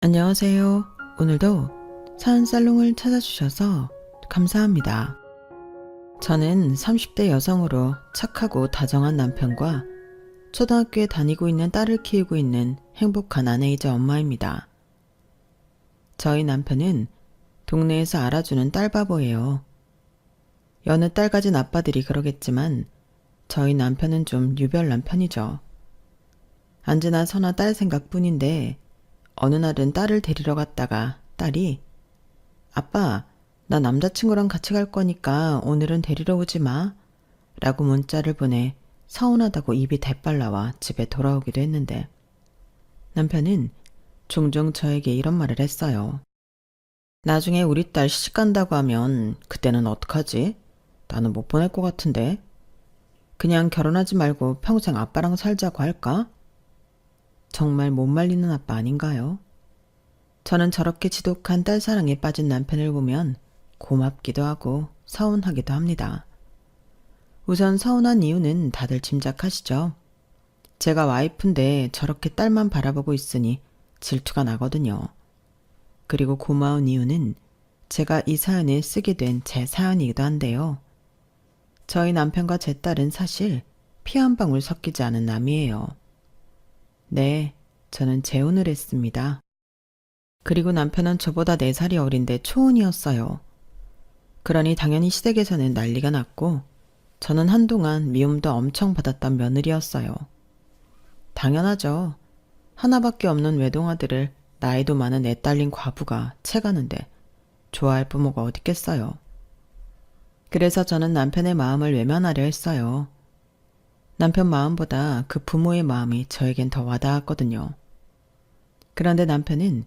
안녕하세요. 오늘도 사연살롱을 찾아주셔서 감사합니다. 저는 30대 여성으로 착하고 다정한 남편과 초등학교에 다니고 있는 딸을 키우고 있는 행복한 아내이자 엄마입니다. 저희 남편은 동네에서 알아주는 딸바보예요. 여느 딸 가진 아빠들이 그러겠지만 저희 남편은 좀 유별난 편이죠. 언제나 선아 딸 생각뿐인데 어느 날은 딸을 데리러 갔다가 딸이 아빠, 나 남자친구랑 같이 갈 거니까 오늘은 데리러 오지 마 라고 문자를 보내 서운하다고 입이 대빨 나와 집에 돌아오기도 했는데 남편은 종종 저에게 이런 말을 했어요. 나중에 우리 딸 시집 간다고 하면 그때는 어떡하지? 나는 못 보낼 것 같은데. 그냥 결혼하지 말고 평생 아빠랑 살자고 할까? 정말 못 말리는 아빠 아닌가요? 저는 저렇게 지독한 딸 사랑에 빠진 남편을 보면 고맙기도 하고 서운하기도 합니다. 우선 서운한 이유는 다들 짐작하시죠? 제가 와이프인데 저렇게 딸만 바라보고 있으니 질투가 나거든요. 그리고 고마운 이유는 제가 이 사연을 쓰게 된 제 사연이기도 한데요. 저희 남편과 제 딸은 사실 피 한 방울 섞이지 않은 남이에요. 네, 저는 재혼을 했습니다. 그리고 남편은 저보다 4살이 어린데 초혼이었어요. 그러니 당연히 시댁에서는 난리가 났고 저는 한동안 미움도 엄청 받았던 며느리였어요. 당연하죠. 하나밖에 없는 외동아들을 나이도 많은 애 딸린 과부가 채가는데 좋아할 부모가 어딨겠어요. 그래서 저는 남편의 마음을 외면하려 했어요. 남편 마음보다 그 부모의 마음이 저에겐 더 와닿았거든요. 그런데 남편은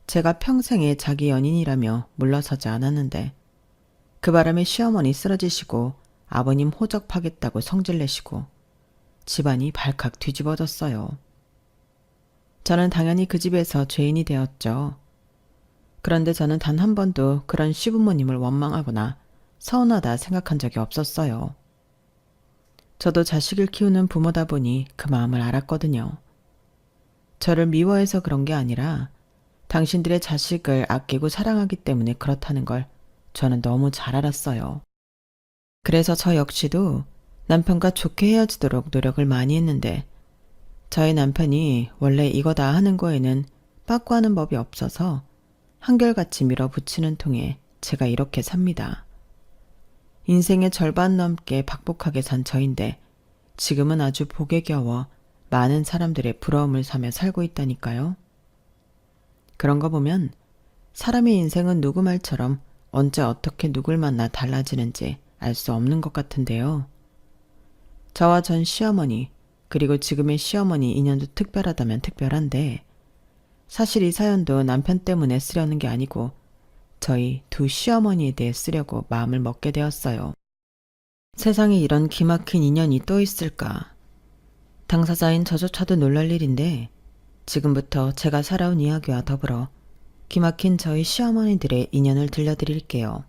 제가 평생에 자기 연인이라며 물러서지 않았는데 그 바람에 시어머니 쓰러지시고 아버님 호적파겠다고 성질내시고 집안이 발칵 뒤집어졌어요. 저는 당연히 그 집에서 죄인이 되었죠. 그런데 저는 단 한 번도 그런 시부모님을 원망하거나 서운하다 생각한 적이 없었어요. 저도 자식을 키우는 부모다 보니 그 마음을 알았거든요. 저를 미워해서 그런 게 아니라 당신들의 자식을 아끼고 사랑하기 때문에 그렇다는 걸 저는 너무 잘 알았어요. 그래서 저 역시도 남편과 좋게 헤어지도록 노력을 많이 했는데 저희 남편이 원래 이거 다 하는 거에는 빠꾸하는 법이 없어서 한결같이 밀어붙이는 통에 제가 이렇게 삽니다. 인생의 절반 넘게 박복하게 산 저인데 지금은 아주 복에 겨워 많은 사람들의 부러움을 사며 살고 있다니까요. 그런 거 보면 사람의 인생은 누구 말처럼 언제 어떻게 누굴 만나 달라지는지 알 수 없는 것 같은데요. 저와 전 시어머니 그리고 지금의 시어머니 인연도 특별하다면 특별한데 사실 이 사연도 남편 때문에 쓰려는 게 아니고 저희 두 시어머니에 대해 쓰려고 마음을 먹게 되었어요. 세상에 이런 기막힌 인연이 또 있을까. 당사자인 저조차도 놀랄 일인데 지금부터 제가 살아온 이야기와 더불어 기막힌 저희 시어머니들의 인연을 들려드릴게요.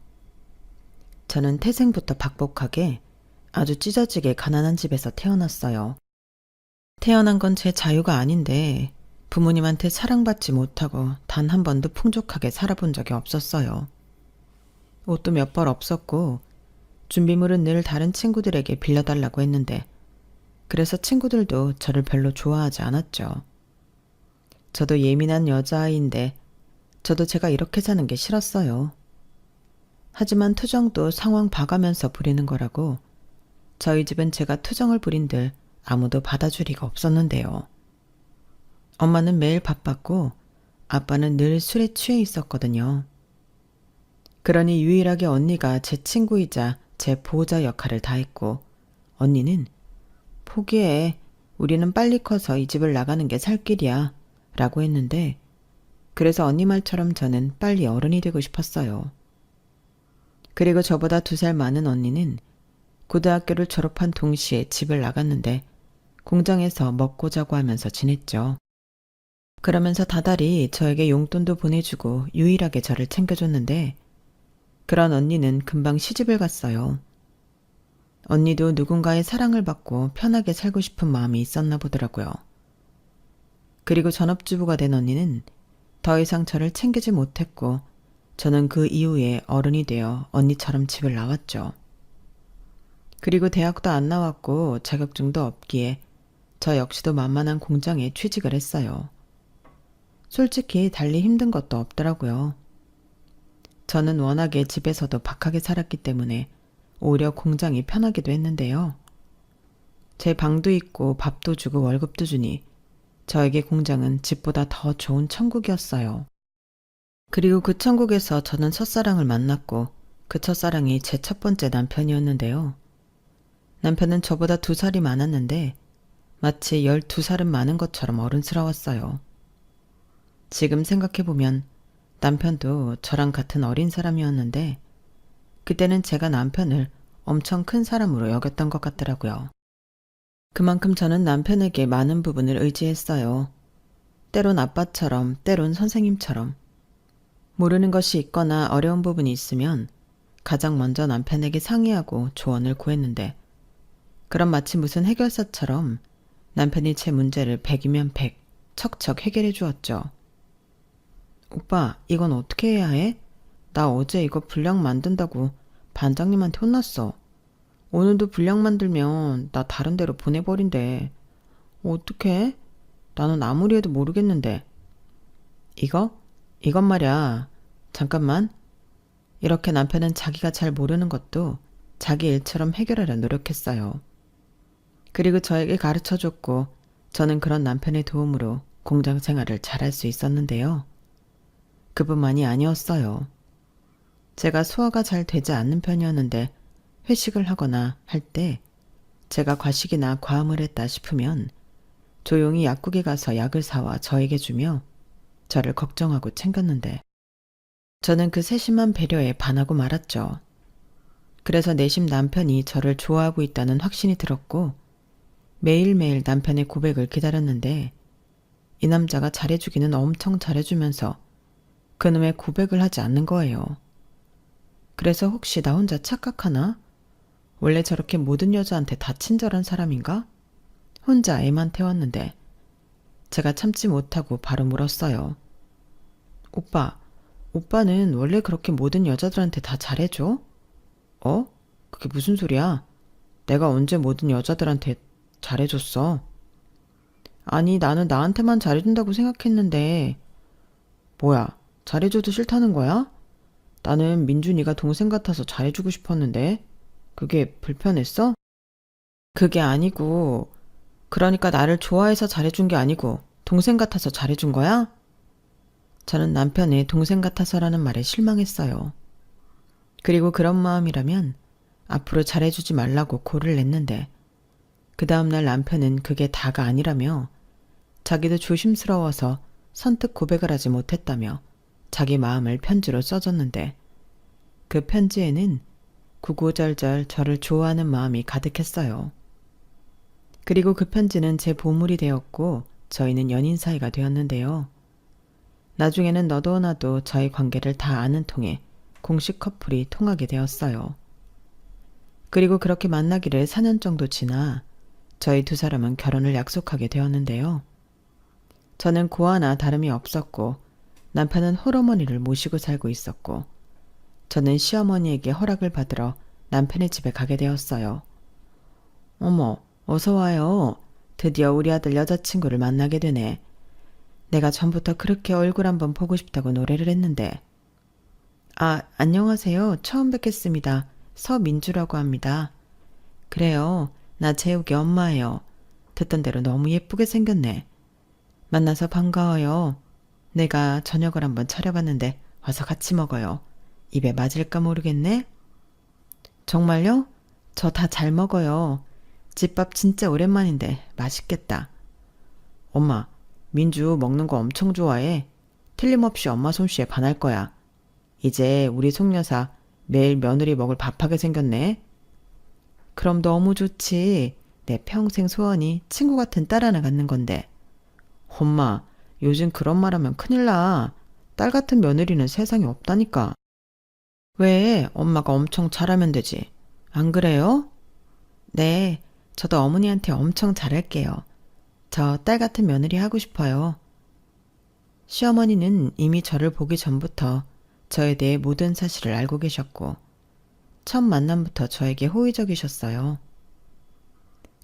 저는 태생부터 박복하게 아주 찢어지게 가난한 집에서 태어났어요. 태어난 건 제 자유가 아닌데 부모님한테 사랑받지 못하고 단 한 번도 풍족하게 살아본 적이 없었어요. 옷도 몇 벌 없었고 준비물은 늘 다른 친구들에게 빌려달라고 했는데 그래서 친구들도 저를 별로 좋아하지 않았죠. 저도 예민한 여자아이인데 저도 제가 이렇게 사는 게 싫었어요. 하지만 투정도 상황 봐가면서 부리는 거라고 저희 집은 제가 투정을 부린들 아무도 받아줄 리가 없었는데요. 엄마는 매일 바빴고 아빠는 늘 술에 취해 있었거든요. 그러니 유일하게 언니가 제 친구이자 제 보호자 역할을 다했고 언니는 포기해. 우리는 빨리 커서 이 집을 나가는 게 살 길이야 라고 했는데 그래서 언니 말처럼 저는 빨리 어른이 되고 싶었어요. 그리고 저보다 2살 많은 언니는 고등학교를 졸업한 동시에 집을 나갔는데 공장에서 먹고 자고 하면서 지냈죠. 그러면서 다달이 저에게 용돈도 보내주고 유일하게 저를 챙겨줬는데 그런 언니는 금방 시집을 갔어요. 언니도 누군가의 사랑을 받고 편하게 살고 싶은 마음이 있었나 보더라고요. 그리고 전업주부가 된 언니는 더 이상 저를 챙기지 못했고 저는 그 이후에 어른이 되어 언니처럼 집을 나왔죠. 그리고 대학도 안 나왔고 자격증도 없기에 저 역시도 만만한 공장에 취직을 했어요. 솔직히 달리 힘든 것도 없더라고요. 저는 워낙에 집에서도 박하게 살았기 때문에 오히려 공장이 편하기도 했는데요. 제 방도 있고 밥도 주고 월급도 주니 저에게 공장은 집보다 더 좋은 천국이었어요. 그리고 그 천국에서 저는 첫사랑을 만났고 그 첫사랑이 제 첫 번째 남편이었는데요. 남편은 저보다 2살이 많았는데 마치 12살은 많은 것처럼 어른스러웠어요. 지금 생각해보면 남편도 저랑 같은 어린 사람이었는데 그때는 제가 남편을 엄청 큰 사람으로 여겼던 것 같더라고요. 그만큼 저는 남편에게 많은 부분을 의지했어요. 때론 아빠처럼, 때론 선생님처럼. 모르는 것이 있거나 어려운 부분이 있으면 가장 먼저 남편에게 상의하고 조언을 구했는데 그럼 마치 무슨 해결사처럼 남편이 제 문제를 100이면 100 척척 해결해 주었죠. 오빠, 이건 어떻게 해야 해? 나 어제 이거 분량 만든다고 반장님한테 혼났어. 오늘도 분량 만들면 나 다른 데로 보내버린대. 어떡해? 나는 아무리 해도 모르겠는데. 이건 말이야. 잠깐만. 이렇게 남편은 자기가 잘 모르는 것도 자기 일처럼 해결하려 노력했어요. 그리고 저에게 가르쳐줬고 저는 그런 남편의 도움으로 공장 생활을 잘할 수 있었는데요. 그뿐만이 아니었어요. 제가 소화가 잘 되지 않는 편이었는데 회식을 하거나 할 때 제가 과식이나 과음을 했다 싶으면 조용히 약국에 가서 약을 사와 저에게 주며 저를 걱정하고 챙겼는데 저는 그 세심한 배려에 반하고 말았죠. 그래서 내심 남편이 저를 좋아하고 있다는 확신이 들었고 매일매일 남편의 고백을 기다렸는데 이 남자가 잘해주기는 엄청 잘해주면서 그놈의 고백을 하지 않는 거예요. 그래서 혹시 나 혼자 착각하나? 원래 저렇게 모든 여자한테 다 친절한 사람인가? 혼자 애만 태웠는데 제가 참지 못하고 바로 물었어요. 오빠는 원래 그렇게 모든 여자들한테 다 잘해줘? 그게 무슨 소리야? 내가 언제 모든 여자들한테 잘해줬어? 아니, 나는 나한테만 잘해준다고 생각했는데 뭐야, 잘해줘도 싫다는 거야? 나는 민준이가 동생 같아서 잘해주고 싶었는데 그게 불편했어? 그게 아니고 그러니까 나를 좋아해서 잘해준 게 아니고 동생 같아서 잘해준 거야? 저는 남편의 동생 같아서라는 말에 실망했어요. 그리고 그런 마음이라면 앞으로 잘해주지 말라고 고를 냈는데 그 다음날 남편은 그게 다가 아니라며 자기도 조심스러워서 선뜻 고백을 하지 못했다며 자기 마음을 편지로 써줬는데 그 편지에는 구구절절 저를 좋아하는 마음이 가득했어요. 그리고 그 편지는 제 보물이 되었고 저희는 연인 사이가 되었는데요. 나중에는 너도 나도 저희 관계를 다 아는 통에 공식 커플이 통하게 되었어요. 그리고 그렇게 만나기를 4년 정도 지나 저희 2사람은 결혼을 약속하게 되었는데요. 저는 고아나 다름이 없었고 남편은 홀어머니를 모시고 살고 있었고 저는 시어머니에게 허락을 받으러 남편의 집에 가게 되었어요. 어머, 어서 와요. 드디어 우리 아들 여자친구를 만나게 되네. 내가 전부터 그렇게 얼굴 한번 보고 싶다고 노래를 했는데. 안녕하세요. 처음 뵙겠습니다. 서민주라고 합니다. 그래요. 나 재욱이 엄마예요. 듣던 대로 너무 예쁘게 생겼네. 만나서 반가워요. 내가 저녁을 한번 차려봤는데 와서 같이 먹어요. 입에 맞을까 모르겠네? 정말요? 저 다 잘 먹어요. 집밥 진짜 오랜만인데 맛있겠다. 엄마, 민주 먹는 거 엄청 좋아해. 틀림없이 엄마 솜씨에 반할 거야. 이제 우리 속녀사 매일 며느리 먹을 밥하게 생겼네. 그럼 너무 좋지. 내 평생 소원이 친구 같은 딸 하나 갖는 건데. 엄마, 요즘 그런 말 하면 큰일 나. 딸 같은 며느리는 세상에 없다니까. 왜? 엄마가 엄청 잘하면 되지. 안 그래요? 네, 저도 어머니한테 엄청 잘할게요. 저 딸 같은 며느리 하고 싶어요. 시어머니는 이미 저를 보기 전부터 저에 대해 모든 사실을 알고 계셨고 첫 만남부터 저에게 호의적이셨어요.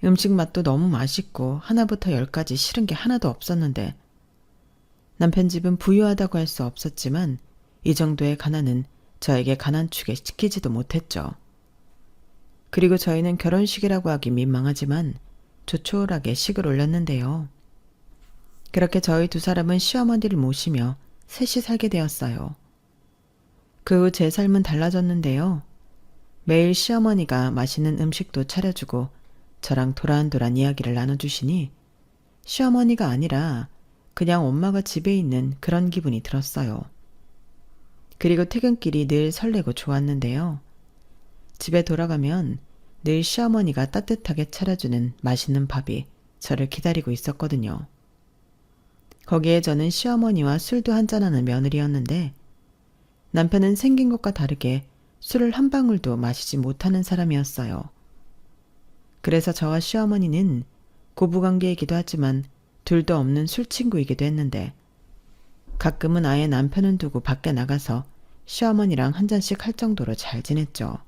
음식 맛도 너무 맛있고 하나부터 열까지 싫은 게 하나도 없었는데 남편 집은 부유하다고 할 수 없었지만 이 정도의 가난은 저에게 가난축에 시키지도 못했죠. 그리고 저희는 결혼식이라고 하기 민망하지만 조촐하게 식을 올렸는데요. 그렇게 저희 두 사람은 시어머니를 모시며 셋이 살게 되었어요. 그 후 제 삶은 달라졌는데요. 매일 시어머니가 맛있는 음식도 차려주고 저랑 도란도란 이야기를 나눠주시니 시어머니가 아니라 그냥 엄마가 집에 있는 그런 기분이 들었어요. 그리고 퇴근길이 늘 설레고 좋았는데요. 집에 돌아가면 늘 시어머니가 따뜻하게 차려주는 맛있는 밥이 저를 기다리고 있었거든요. 거기에 저는 시어머니와 술도 한잔하는 며느리였는데 남편은 생긴 것과 다르게 술을 한 방울도 마시지 못하는 사람이었어요. 그래서 저와 시어머니는 고부관계이기도 하지만 둘도 없는 술친구이기도 했는데 가끔은 아예 남편은 두고 밖에 나가서 시어머니랑 한 잔씩 할 정도로 잘 지냈죠.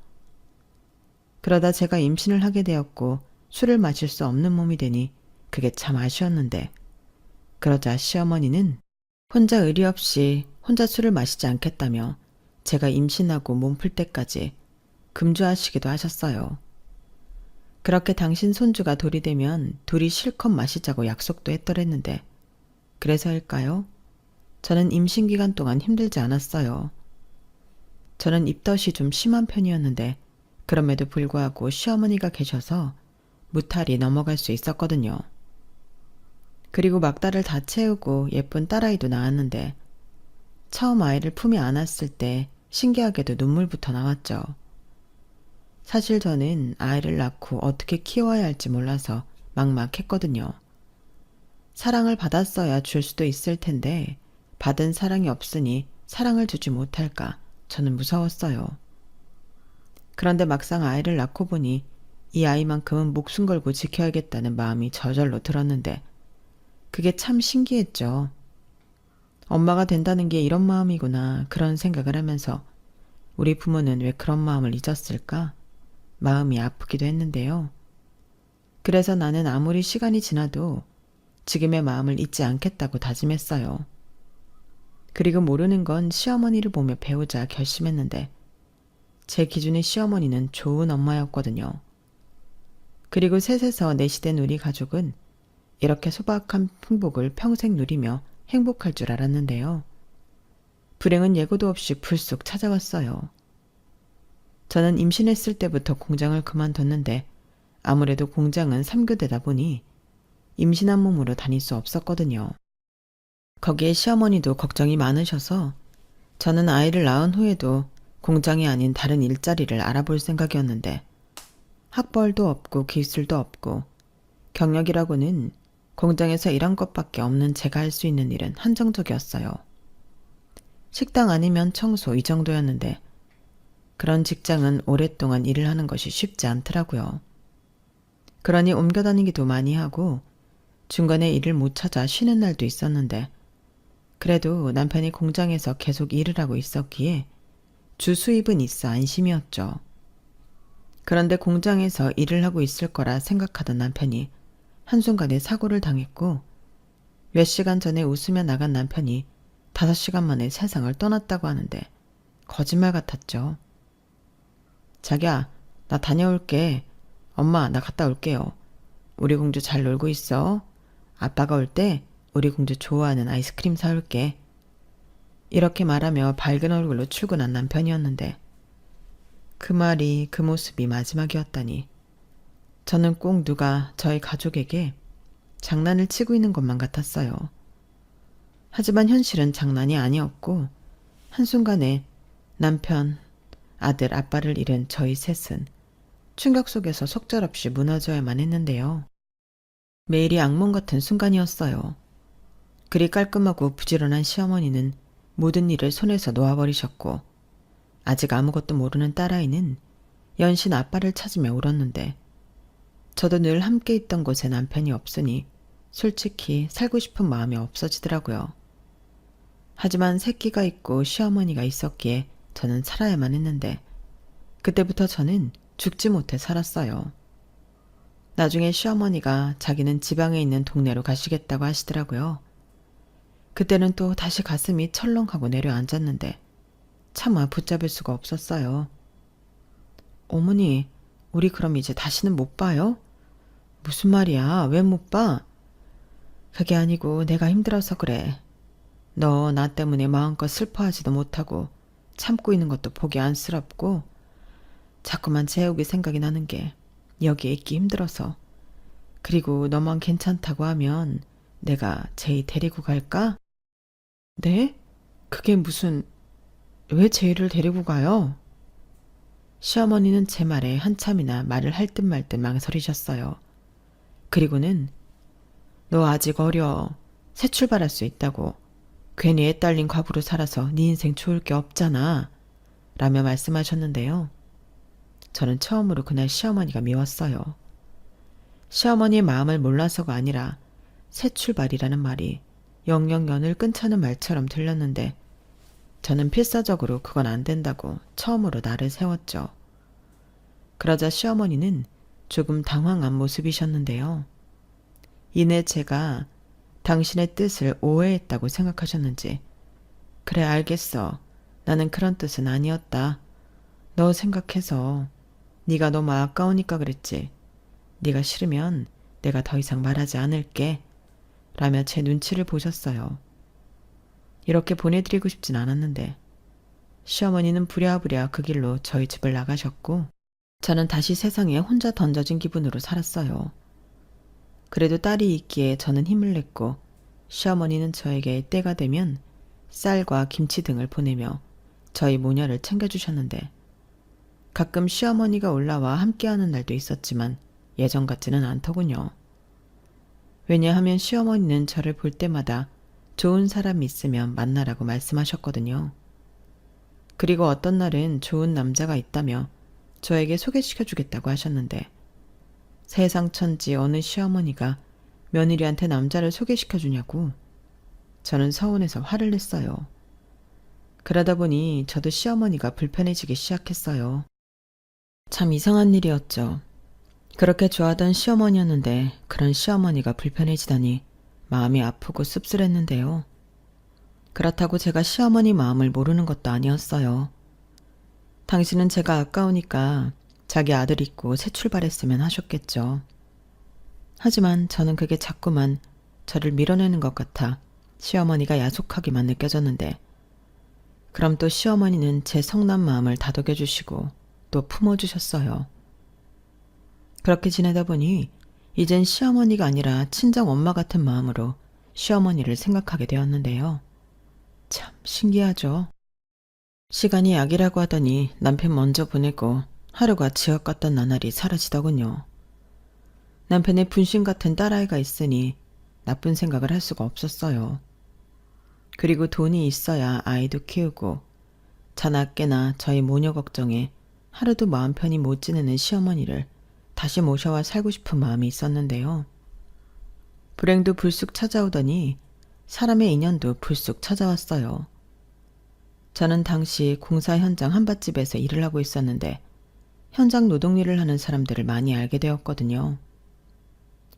그러다 제가 임신을 하게 되었고 술을 마실 수 없는 몸이 되니 그게 참 아쉬웠는데 그러자 시어머니는 혼자 의리 없이 혼자 술을 마시지 않겠다며 제가 임신하고 몸 풀 때까지 금주하시기도 하셨어요. 그렇게 당신 손주가 돌이 되면 둘이 실컷 마시자고 약속도 했더랬는데 그래서일까요? 저는 임신 기간 동안 힘들지 않았어요. 저는 입덧이 좀 심한 편이었는데 그럼에도 불구하고 시어머니가 계셔서 무탈이 넘어갈 수 있었거든요. 그리고 막달을 다 채우고 예쁜 딸아이도 낳았는데 처음 아이를 품에 안았을 때 신기하게도 눈물부터 나왔죠. 사실 저는 아이를 낳고 어떻게 키워야 할지 몰라서 막막했거든요. 사랑을 받았어야 줄 수도 있을 텐데 받은 사랑이 없으니 사랑을 주지 못할까 저는 무서웠어요. 그런데 막상 아이를 낳고 보니 이 아이만큼은 목숨 걸고 지켜야겠다는 마음이 저절로 들었는데 그게 참 신기했죠. 엄마가 된다는 게 이런 마음이구나 그런 생각을 하면서 우리 부모는 왜 그런 마음을 잊었을까? 마음이 아프기도 했는데요. 그래서 나는 아무리 시간이 지나도 지금의 마음을 잊지 않겠다고 다짐했어요. 그리고 모르는 건 시어머니를 보며 배우자 결심했는데 제 기준의 시어머니는 좋은 엄마였거든요. 그리고 셋에서 넷이 된 우리 가족은 이렇게 소박한 풍복을 평생 누리며 행복할 줄 알았는데요. 불행은 예고도 없이 불쑥 찾아왔어요. 저는 임신했을 때부터 공장을 그만뒀는데 아무래도 공장은 3교대다 보니 임신한 몸으로 다닐 수 없었거든요. 거기에 시어머니도 걱정이 많으셔서 저는 아이를 낳은 후에도 공장이 아닌 다른 일자리를 알아볼 생각이었는데 학벌도 없고 기술도 없고 경력이라고는 공장에서 일한 것밖에 없는 제가 할 수 있는 일은 한정적이었어요. 식당 아니면 청소 이 정도였는데 그런 직장은 오랫동안 일을 하는 것이 쉽지 않더라고요. 그러니 옮겨 다니기도 많이 하고 중간에 일을 못 찾아 쉬는 날도 있었는데 그래도 남편이 공장에서 계속 일을 하고 있었기에 주 수입은 있어 안심이었죠. 그런데 공장에서 일을 하고 있을 거라 생각하던 남편이 한순간에 사고를 당했고 몇 시간 전에 웃으며 나간 남편이 5시간 만에 세상을 떠났다고 하는데 거짓말 같았죠. 자기야, 나 다녀올게. 엄마, 나 갔다 올게요. 우리 공주 잘 놀고 있어. 아빠가 올 때 우리 공주 좋아하는 아이스크림 사올게. 이렇게 말하며 밝은 얼굴로 출근한 남편이었는데 그 말이 그 모습이 마지막이었다니 저는 꼭 누가 저희 가족에게 장난을 치고 있는 것만 같았어요. 하지만 현실은 장난이 아니었고 한순간에 남편, 아들, 아빠를 잃은 저희 셋은 충격 속에서 속절없이 무너져야만 했는데요. 매일이 악몽 같은 순간이었어요. 그리 깔끔하고 부지런한 시어머니는 모든 일을 손에서 놓아버리셨고 아직 아무것도 모르는 딸아이는 연신 아빠를 찾으며 울었는데 저도 늘 함께 있던 곳에 남편이 없으니 솔직히 살고 싶은 마음이 없어지더라고요. 하지만 새끼가 있고 시어머니가 있었기에 저는 살아야만 했는데 그때부터 저는 죽지 못해 살았어요. 나중에 시어머니가 자기는 지방에 있는 동네로 가시겠다고 하시더라고요. 그때는 또 다시 가슴이 철렁하고 내려앉았는데 차마 붙잡을 수가 없었어요. 어머니, 우리 그럼 이제 다시는 못 봐요? 무슨 말이야? 왜 못 봐? 그게 아니고 내가 힘들어서 그래. 너 나 때문에 마음껏 슬퍼하지도 못하고 참고 있는 것도 보기 안쓰럽고 자꾸만 재욱이 생각이 나는 게 여기에 있기 힘들어서. 그리고 너만 괜찮다고 하면 내가 제이 데리고 갈까? 네? 그게 무슨... 왜 제이를 데리고 가요? 시어머니는 제 말에 한참이나 말을 할 듯 말 듯 망설이셨어요. 그리고는 너 아직 어려. 새 출발할 수 있다고. 괜히 애 딸린 과부로 살아서 네 인생 좋을 게 없잖아. 라며 말씀하셨는데요. 저는 처음으로 그날 시어머니가 미웠어요. 시어머니의 마음을 몰라서가 아니라 새 출발이라는 말이 영영 연을 끊자는 말처럼 들렸는데 저는 필사적으로 그건 안 된다고 처음으로 날을 세웠죠. 그러자 시어머니는 조금 당황한 모습이셨는데요. 이내 제가 당신의 뜻을 오해했다고 생각하셨는지 그래 알겠어. 나는 그런 뜻은 아니었다. 너 생각해서 네가 너무 아까우니까 그랬지. 네가 싫으면 내가 더 이상 말하지 않을게. 라며 제 눈치를 보셨어요. 이렇게 보내드리고 싶진 않았는데 시어머니는 부랴부랴 그 길로 저희 집을 나가셨고 저는 다시 세상에 혼자 던져진 기분으로 살았어요. 그래도 딸이 있기에 저는 힘을 냈고 시어머니는 저에게 때가 되면 쌀과 김치 등을 보내며 저희 모녀를 챙겨주셨는데 가끔 시어머니가 올라와 함께하는 날도 있었지만 예전 같지는 않더군요. 왜냐하면 시어머니는 저를 볼 때마다 좋은 사람이 있으면 만나라고 말씀하셨거든요. 그리고 어떤 날은 좋은 남자가 있다며 저에게 소개시켜주겠다고 하셨는데 세상 천지 어느 시어머니가 며느리한테 남자를 소개시켜주냐고. 저는 서운해서 화를 냈어요. 그러다 보니 저도 시어머니가 불편해지기 시작했어요. 참 이상한 일이었죠. 그렇게 좋아하던 시어머니였는데 그런 시어머니가 불편해지다니 마음이 아프고 씁쓸했는데요. 그렇다고 제가 시어머니 마음을 모르는 것도 아니었어요. 당신은 제가 아까우니까 자기 아들 있고 새 출발했으면 하셨겠죠. 하지만 저는 그게 자꾸만 저를 밀어내는 것 같아 시어머니가 야속하기만 느껴졌는데 그럼 또 시어머니는 제 성난 마음을 다독여 주시고 또 품어주셨어요. 그렇게 지내다 보니 이젠 시어머니가 아니라 친정 엄마 같은 마음으로 시어머니를 생각하게 되었는데요. 참 신기하죠. 시간이 약이라고 하더니 남편 먼저 보내고 하루가 지옥 같던 나날이 사라지더군요. 남편의 분신 같은 딸아이가 있으니 나쁜 생각을 할 수가 없었어요. 그리고 돈이 있어야 아이도 키우고 자나깨나 저희 모녀 걱정에 하루도 마음 편히 못 지내는 시어머니를 다시 모셔와 살고 싶은 마음이 있었는데요. 불행도 불쑥 찾아오더니 사람의 인연도 불쑥 찾아왔어요. 저는 당시 공사 현장 한밭집에서 일을 하고 있었는데 현장 노동일을 하는 사람들을 많이 알게 되었거든요.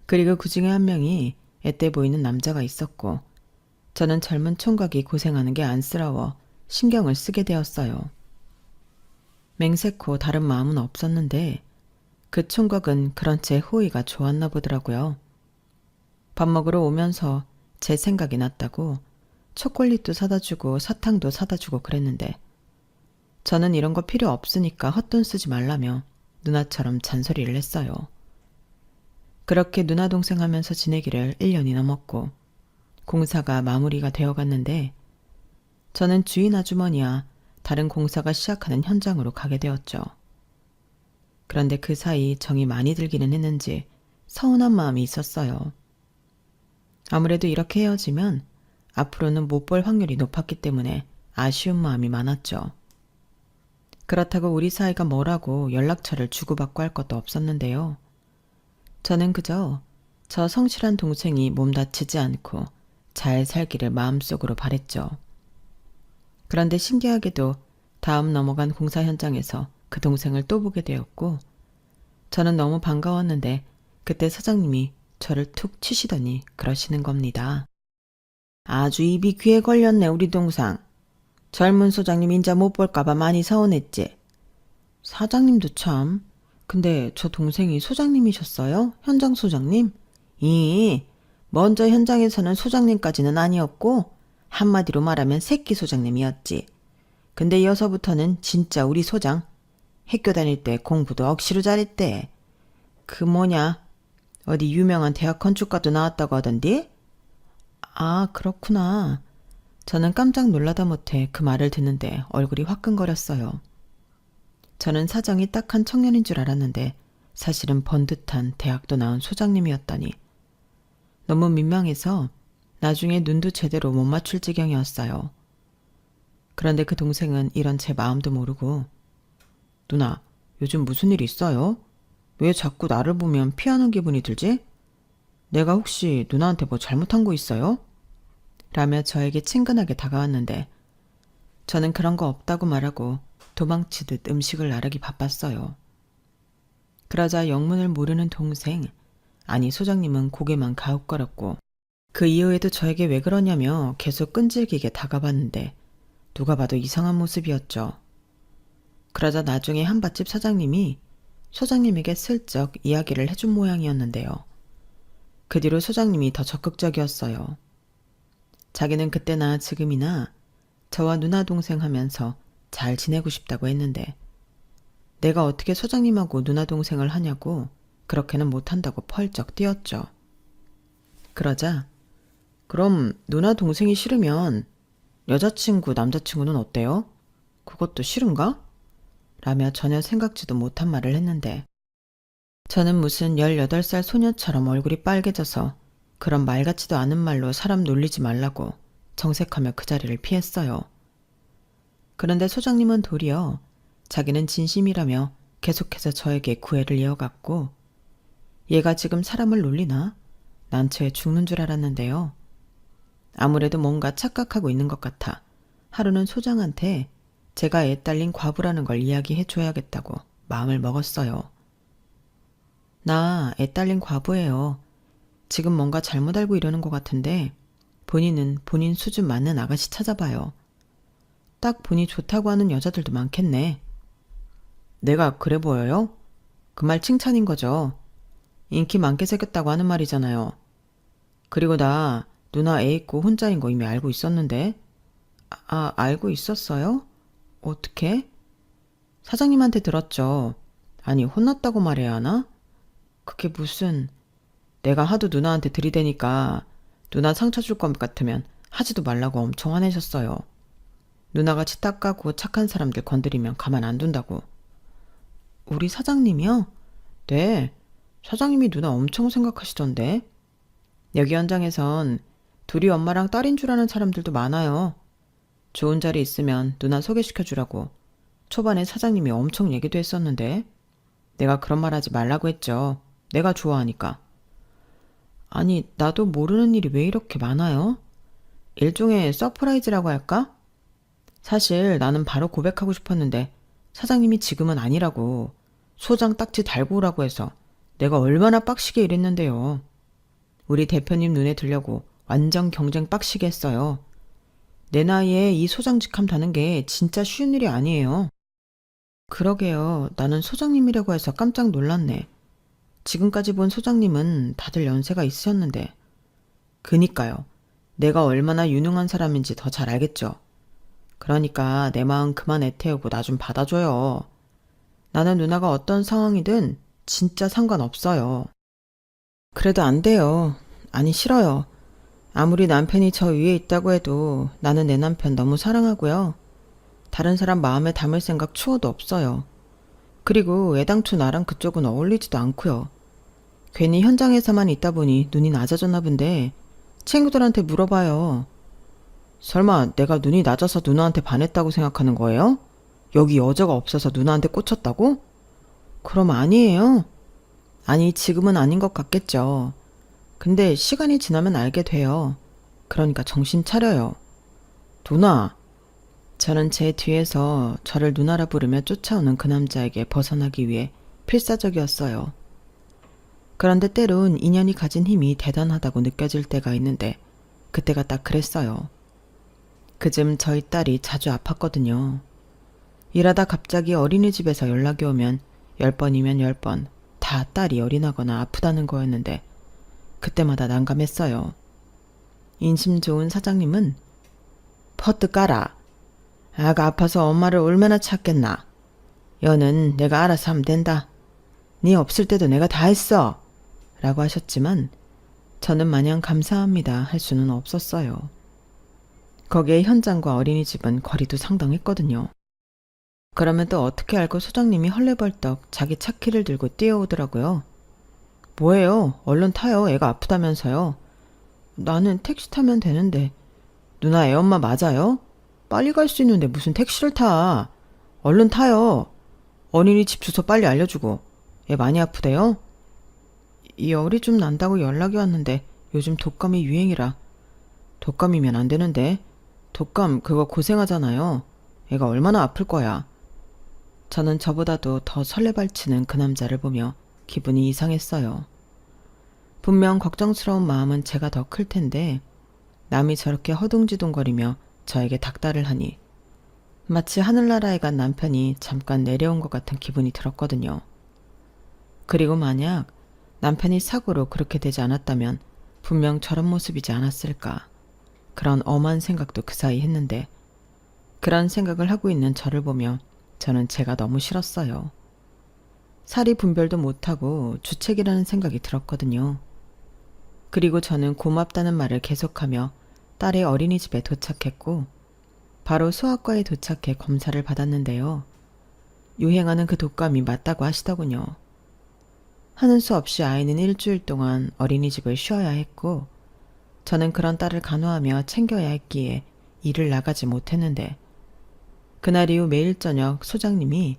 그리고 그 중에 한 명이 앳돼 보이는 남자가 있었고 저는 젊은 총각이 고생하는 게 안쓰러워 신경을 쓰게 되었어요. 맹세코 다른 마음은 없었는데 그 총각은 그런 제 호의가 좋았나 보더라고요. 밥 먹으러 오면서 제 생각이 났다고 초콜릿도 사다 주고 사탕도 사다 주고 그랬는데 저는 이런 거 필요 없으니까 헛돈 쓰지 말라며 누나처럼 잔소리를 했어요. 그렇게 누나 동생 하면서 지내기를 1년이 넘었고 공사가 마무리가 되어갔는데 저는 주인 아주머니와 다른 공사가 시작하는 현장으로 가게 되었죠. 그런데 그 사이 정이 많이 들기는 했는지 서운한 마음이 있었어요. 아무래도 이렇게 헤어지면 앞으로는 못 볼 확률이 높았기 때문에 아쉬운 마음이 많았죠. 그렇다고 우리 사이가 뭐라고 연락처를 주고받고 할 것도 없었는데요. 저는 그저 저 성실한 동생이 몸 다치지 않고 잘 살기를 마음속으로 바랬죠. 그런데 신기하게도 다음 넘어간 공사 현장에서 그 동생을 또 보게 되었고, 저는 너무 반가웠는데 그때 사장님이 저를 툭 치시더니 그러시는 겁니다. 아주 입이 귀에 걸렸네 우리 동상. 젊은 소장님 인자 못 볼까봐 많이 서운했지. 사장님도 참. 근데 저 동생이 소장님이셨어요? 현장 소장님? 먼저 현장에서는 소장님까지는 아니었고 한마디로 말하면 새끼 소장님이었지. 근데 이어서부터는 진짜 우리 소장. 학교 다닐 때 공부도 억시로 잘했대. 그 뭐냐, 어디 유명한 대학 건축가도 나왔다고 하던디? 아, 그렇구나. 저는 깜짝 놀라다 못해 그 말을 듣는데 얼굴이 화끈거렸어요. 저는 사정이 딱한 청년인 줄 알았는데 사실은 번듯한 대학도 나온 소장님이었다니. 너무 민망해서 나중에 눈도 제대로 못 맞출 지경이었어요. 그런데 그 동생은 이런 제 마음도 모르고, 누나, 요즘 무슨 일 있어요? 왜 자꾸 나를 보면 피하는 기분이 들지? 내가 혹시 누나한테 뭐 잘못한 거 있어요? 라며 저에게 친근하게 다가왔는데 저는 그런 거 없다고 말하고 도망치듯 음식을 나르기 바빴어요. 그러자 영문을 모르는 동생, 아니 소장님은 고개만 가웃거렸고 그 이후에도 저에게 왜 그러냐며 계속 끈질기게 다가봤는데 누가 봐도 이상한 모습이었죠. 그러자 나중에 한밭집 사장님이 소장님에게 슬쩍 이야기를 해준 모양이었는데요. 그 뒤로 소장님이 더 적극적이었어요. 자기는 그때나 지금이나 저와 누나 동생 하면서 잘 지내고 싶다고 했는데 내가 어떻게 소장님하고 누나 동생을 하냐고 그렇게는 못한다고 펄쩍 뛰었죠. 그러자 그럼 누나 동생이 싫으면 여자친구 남자친구는 어때요? 그것도 싫은가? 라며 전혀 생각지도 못한 말을 했는데 저는 무슨 18살 소녀처럼 얼굴이 빨개져서 그런 말 같지도 않은 말로 사람 놀리지 말라고 정색하며 그 자리를 피했어요. 그런데 소장님은 도리어 자기는 진심이라며 계속해서 저에게 구애를 이어갔고 얘가 지금 사람을 놀리나? 난처해 죽는 줄 알았는데요. 아무래도 뭔가 착각하고 있는 것 같아 하루는 소장한테 제가 애 딸린 과부라는 걸 이야기해줘야겠다고 마음을 먹었어요. 나 애 딸린 과부예요. 지금 뭔가 잘못 알고 이러는 것 같은데 본인은 본인 수준 맞는 아가씨 찾아봐요. 딱 보니 좋다고 하는 여자들도 많겠네. 내가 그래 보여요? 그 말 칭찬인 거죠. 인기 많게 생겼다고 하는 말이잖아요. 그리고 나 누나 애 있고 혼자인 거 이미 알고 있었는데. 알고 있었어요? 어떻게? 사장님한테 들었죠. 아니 혼났다고 말해야 하나? 그게 무슨... 내가 하도 누나한테 들이대니까 누나 상처 줄 것 같으면 하지도 말라고 엄청 화내셨어요. 누나가 치탁 까고 착한 사람들 건드리면 가만 안 둔다고. 우리 사장님이요? 네, 사장님이 누나 엄청 생각하시던데. 여기 현장에선 둘이 엄마랑 딸인 줄 아는 사람들도 많아요. 좋은 자리 있으면 누나 소개시켜주라고 초반에 사장님이 엄청 얘기도 했었는데 내가 그런 말 하지 말라고 했죠. 내가 좋아하니까. 아니, 나도 모르는 일이 왜 이렇게 많아요? 일종의 서프라이즈라고 할까? 사실 나는 바로 고백하고 싶었는데 사장님이 지금은 아니라고 소장 딱지 달고 오라고 해서 내가 얼마나 빡시게 일했는데요. 우리 대표님 눈에 들려고 완전 경쟁 빡시게 했어요. 내 나이에 이 소장직함 다는 게 진짜 쉬운 일이 아니에요. 그러게요. 나는 소장님이라고 해서 깜짝 놀랐네. 지금까지 본 소장님은 다들 연세가 있으셨는데. 그니까요. 내가 얼마나 유능한 사람인지 더 잘 알겠죠. 그러니까 내 마음 그만 애태우고 나 좀 받아줘요. 나는 누나가 어떤 상황이든 진짜 상관없어요. 그래도 안 돼요. 아니 싫어요. 아무리 남편이 저 위에 있다고 해도 나는 내 남편 너무 사랑하고요. 다른 사람 마음에 담을 생각 추워도 없어요. 그리고 애당초 나랑 그쪽은 어울리지도 않고요. 괜히 현장에서만 있다 보니 눈이 낮아졌나 본데 친구들한테 물어봐요. 설마 내가 눈이 낮아서 누나한테 반했다고 생각하는 거예요? 여기 여자가 없어서 누나한테 꽂혔다고? 그럼 아니에요. 아니 지금은 아닌 것 같겠죠. 근데 시간이 지나면 알게 돼요. 그러니까 정신 차려요. 누나, 저는 제 뒤에서 저를 누나라 부르며 쫓아오는 그 남자에게 벗어나기 위해 필사적이었어요. 그런데 때론 인연이 가진 힘이 대단하다고 느껴질 때가 있는데 그때가 딱 그랬어요. 그즘 저희 딸이 자주 아팠거든요. 일하다 갑자기 어린이집에서 연락이 오면 10번이면 10번 다 딸이 열이 나거나 아프다는 거였는데 그때마다 난감했어요. 인심 좋은 사장님은 퍼뜩 까라. 아가 아파서 엄마를 얼마나 찾겠나. 여는 내가 알아서 하면 된다. 네 없을 때도 내가 다 했어. 라고 하셨지만 저는 마냥 감사합니다 할 수는 없었어요. 거기에 현장과 어린이집은 거리도 상당했거든요. 그러면 또 어떻게 알고 소장님이 헐레벌떡 자기 차키를 들고 뛰어오더라고요. 뭐예요? 얼른 타요. 애가 아프다면서요. 나는 택시 타면 되는데. 누나 애 엄마 맞아요? 빨리 갈 수 있는데 무슨 택시를 타. 얼른 타요. 어린이집 주소 빨리 알려주고. 애 많이 아프대요? 열이 좀 난다고 연락이 왔는데 요즘 독감이 유행이라. 독감이면 안 되는데. 독감 그거 고생하잖아요. 애가 얼마나 아플 거야. 저는 저보다도 더 설레발치는 그 남자를 보며 기분이 이상했어요. 분명 걱정스러운 마음은 제가 더 클 텐데 남이 저렇게 허둥지둥거리며 저에게 닥달을 하니 마치 하늘나라에 간 남편이 잠깐 내려온 것 같은 기분이 들었거든요. 그리고 만약 남편이 사고로 그렇게 되지 않았다면 분명 저런 모습이지 않았을까. 그런 엄한 생각도 그 사이 했는데 그런 생각을 하고 있는 저를 보며 저는 제가 너무 싫었어요. 사리 분별도 못하고 주책이라는 생각이 들었거든요. 그리고 저는 고맙다는 말을 계속하며 딸의 어린이집에 도착했고 바로 소아과에 도착해 검사를 받았는데요. 유행하는 그 독감이 맞다고 하시더군요. 하는 수 없이 아이는 일주일 동안 어린이집을 쉬어야 했고 저는 그런 딸을 간호하며 챙겨야 했기에 일을 나가지 못했는데 그날 이후 매일 저녁 소장님이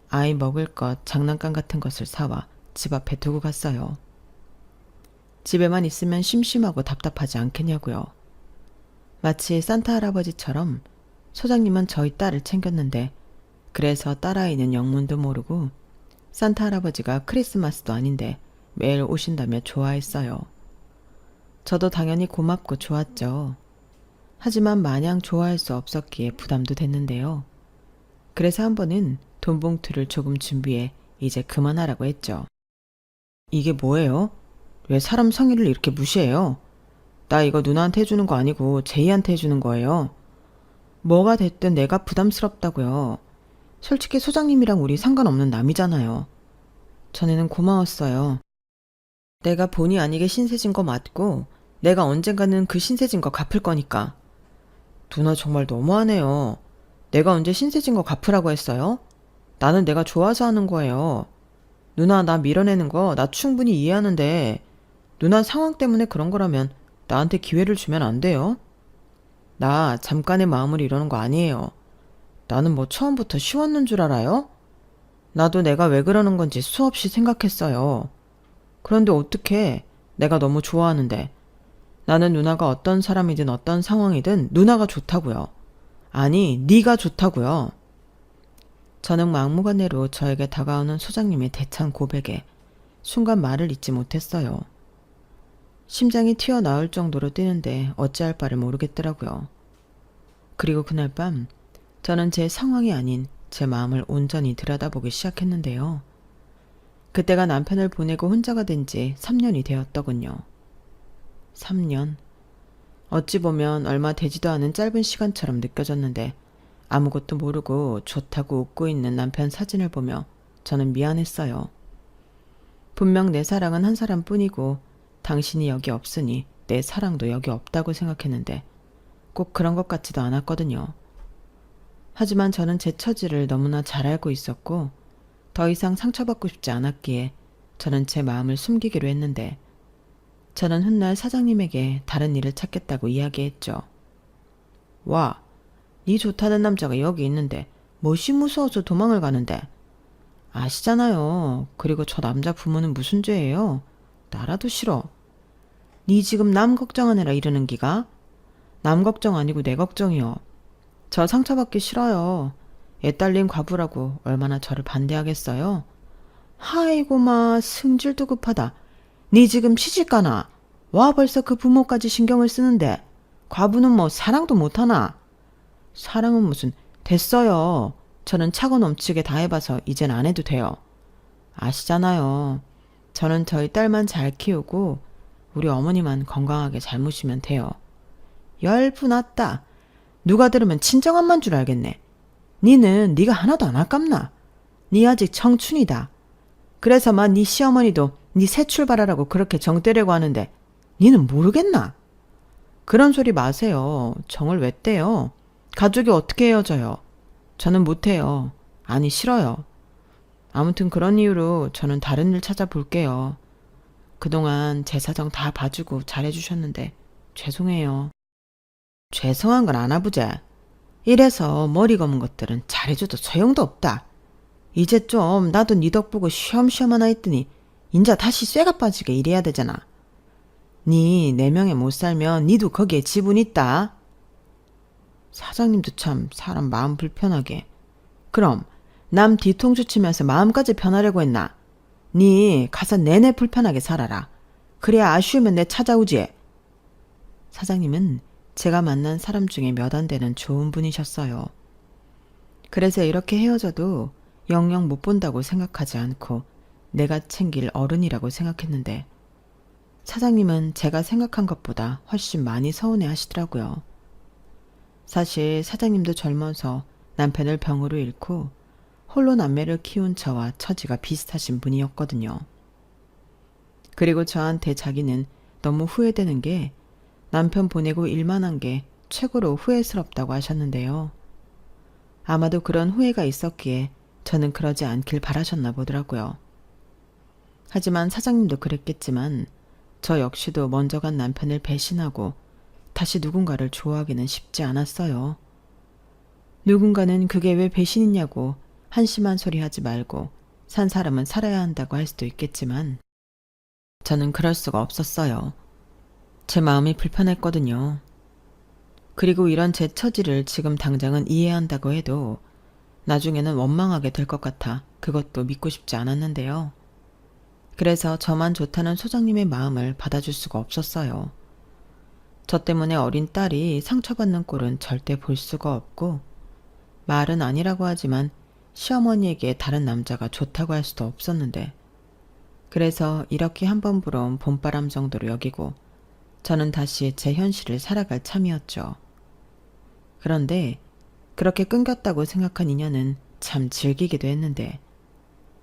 아이 먹을 것, 장난감 같은 것을 사와 집 앞에 두고 갔어요. 집에만 있으면 심심하고 답답하지 않겠냐고요. 마치 산타 할아버지처럼 소장님은 저희 딸을 챙겼는데 그래서 딸아이는 영문도 모르고 산타 할아버지가 크리스마스도 아닌데 매일 오신다며 좋아했어요. 저도 당연히 고맙고 좋았죠. 하지만 마냥 좋아할 수 없었기에 부담도 됐는데요. 그래서 한 번은 돈 봉투를 조금 준비해 이제 그만하라고 했죠. 이게 뭐예요? 왜 사람 성의를 이렇게 무시해요? 나 이거 누나한테 해주는 거 아니고 제이한테 해주는 거예요. 뭐가 됐든 내가 부담스럽다고요. 솔직히 소장님이랑 우리 상관없는 남이잖아요. 전에는 고마웠어요. 내가 본의 아니게 신세진 거 맞고 내가 언젠가는 그 신세진 거 갚을 거니까. 누나 정말 너무하네요. 내가 언제 신세진 거 갚으라고 했어요? 나는 내가 좋아서 하는 거예요. 누나 나 밀어내는 거 나 충분히 이해하는데 누나 상황 때문에 그런 거라면 나한테 기회를 주면 안 돼요? 나 잠깐의 마음을 이러는 거 아니에요. 나는 뭐 처음부터 쉬웠는 줄 알아요? 나도 내가 왜 그러는 건지 수없이 생각했어요. 그런데 어떡해. 내가 너무 좋아하는데. 나는 누나가 어떤 사람이든 어떤 상황이든 누나가 좋다고요. 아니, 네가 좋다고요. 저는 막무가내로 저에게 다가오는 소장님의 대찬 고백에 순간 말을 잇지 못했어요. 심장이 튀어나올 정도로 뛰는데 어찌할 바를 모르겠더라고요. 그리고 그날 밤 저는 제 상황이 아닌 제 마음을 온전히 들여다보기 시작했는데요. 그때가 남편을 보내고 혼자가 된 지 3년이 되었더군요. 3년. 어찌 보면 얼마 되지도 않은 짧은 시간처럼 느껴졌는데 아무것도 모르고 좋다고 웃고 있는 남편 사진을 보며 저는 미안했어요. 분명 내 사랑은 한 사람뿐이고 당신이 여기 없으니 내 사랑도 여기 없다고 생각했는데 꼭 그런 것 같지도 않았거든요. 하지만 저는 제 처지를 너무나 잘 알고 있었고 더 이상 상처받고 싶지 않았기에 저는 제 마음을 숨기기로 했는데 저는 훗날 사장님에게 다른 일을 찾겠다고 이야기했죠. 와, 네 좋다는 남자가 여기 있는데 뭐시 무서워서 도망을 가는데. 아시잖아요. 그리고 저 남자 부모는 무슨 죄예요? 나라도 싫어. 네 지금 남 걱정하느라 이러는 기가? 남 걱정 아니고 내 걱정이요. 저 상처받기 싫어요. 애 딸린 과부라고 얼마나 저를 반대하겠어요? 아이고마 승질도 급하다. 니 지금 시집가나? 와 벌써 그 부모까지 신경을 쓰는데 과부는 뭐 사랑도 못하나? 사랑은 무슨 됐어요. 저는 차고 넘치게 다 해봐서 이젠 안 해도 돼요. 아시잖아요. 저는 저희 딸만 잘 키우고 우리 어머니만 건강하게 잘 모시면 돼요. 열분났다. 누가 들으면 친정엄만 줄 알겠네. 니는 니가 하나도 안 아깝나? 니 아직 청춘이다. 그래서만 니 시어머니도 니 새 출발하라고 그렇게 정 떼려고 하는데 니는 모르겠나? 그런 소리 마세요. 정을 왜 떼요? 가족이 어떻게 헤어져요? 저는 못해요. 아니 싫어요. 아무튼 그런 이유로 저는 다른 일 찾아볼게요. 그동안 제 사정 다 봐주고 잘해주셨는데 죄송해요. 죄송한 건 안 아부자. 이래서 머리 검은 것들은 잘해줘도 소용도 없다. 이제 좀 나도 니 덕보고 쉬엄쉬엄 하나 했더니 인자 다시 쇠가 빠지게 일해야 되잖아. 니 4명에 못 살면 니도 거기에 지분 있다. 사장님도 참 사람 마음 불편하게. 그럼 남 뒤통수 치면서 마음까지 편하려고 했나? 니 가서 내내 불편하게 살아라. 그래야 아쉬우면 내 찾아오지. 사장님은 제가 만난 사람 중에 몇 안 되는 좋은 분이셨어요. 그래서 이렇게 헤어져도 영영 못 본다고 생각하지 않고 내가 챙길 어른이라고 생각했는데 사장님은 제가 생각한 것보다 훨씬 많이 서운해 하시더라고요. 사실 사장님도 젊어서 남편을 병으로 잃고 홀로 남매를 키운 저와 처지가 비슷하신 분이었거든요. 그리고 저한테 자기는 너무 후회되는 게 남편 보내고 일만 한 게 최고로 후회스럽다고 하셨는데요. 아마도 그런 후회가 있었기에 저는 그러지 않길 바라셨나 보더라고요. 하지만 사장님도 그랬겠지만 저 역시도 먼저 간 남편을 배신하고 다시 누군가를 좋아하기는 쉽지 않았어요. 누군가는 그게 왜 배신이냐고 한심한 소리 하지 말고 산 사람은 살아야 한다고 할 수도 있겠지만 저는 그럴 수가 없었어요. 제 마음이 불편했거든요. 그리고 이런 제 처지를 지금 당장은 이해한다고 해도 나중에는 원망하게 될 것 같아 그것도 믿고 싶지 않았는데요. 그래서 저만 좋다는 소장님의 마음을 받아줄 수가 없었어요. 저 때문에 어린 딸이 상처받는 꼴은 절대 볼 수가 없고 말은 아니라고 하지만 시어머니에게 다른 남자가 좋다고 할 수도 없었는데 그래서 이렇게 한 번 불어온 봄바람 정도로 여기고 저는 다시 제 현실을 살아갈 참이었죠. 그런데 그렇게 끊겼다고 생각한 인연은 참 즐기기도 했는데